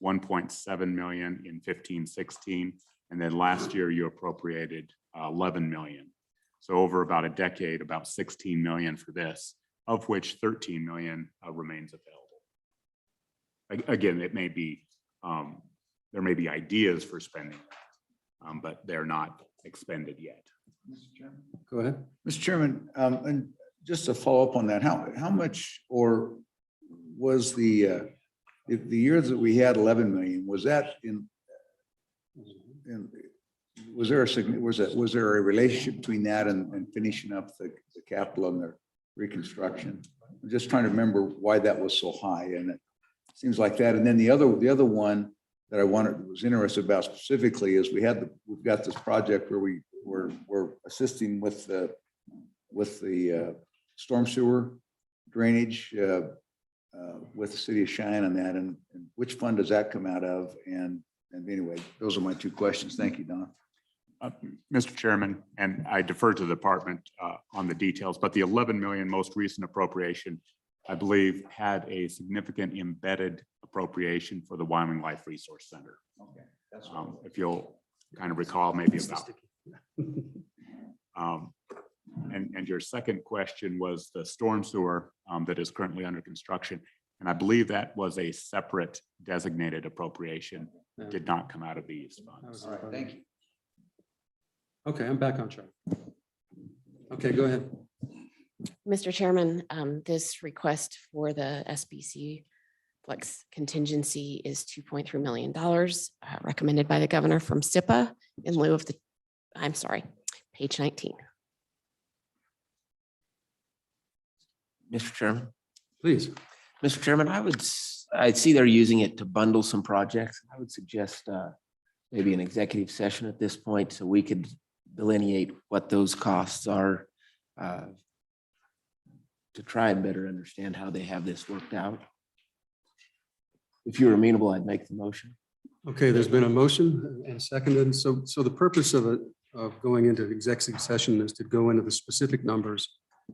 1.7 million in 15-16, and then last year you appropriated 11 million. So over about a decade, about 16 million for this, of which 13 million remains available. Again, it may be, there may be ideas for spending, but they're not expended yet. Mr. Chairman? Go ahead. Mr. Chairman, and just to follow up on that, how much, or was the year that we had 11 million, was that was there a relationship between that and finishing up the capital and the reconstruction? I'm just trying to remember why that was so high, and it seems like that. And then the other one that I was interested about specifically is we've got this project where we're assisting with the storm sewer drainage with the city of Cheyenne on that, and which fund does that come out of? And anyway, those are my two questions. Thank you, Don. Mr. Chairman, and I defer to the department on the details, but the 11 million most recent appropriation, I believe, had a significant embedded appropriation for the Wyoming Life Resource Center. Okay, that's if you'll kind of recall, maybe about. And your second question was the storm sewer that is currently under construction. And I believe that was a separate designated appropriation. It did not come out of these funds. all right. Thank you. Okay, I'm back on track. Okay, go ahead. Mr. Chairman, this request for the SBC Flex contingency is $2.3 million recommended by the governor from SIPA in lieu of page 19. Mr. Chairman. Please. Mr. Chairman, I see they're using it to bundle some projects. I would suggest maybe an executive session at this point so we could delineate what those costs are to try and better understand how they have this worked out. If you're amenable, I'd make the motion. Okay, there's been a motion and seconded. So the purpose of going into executive session is to go into the specific numbers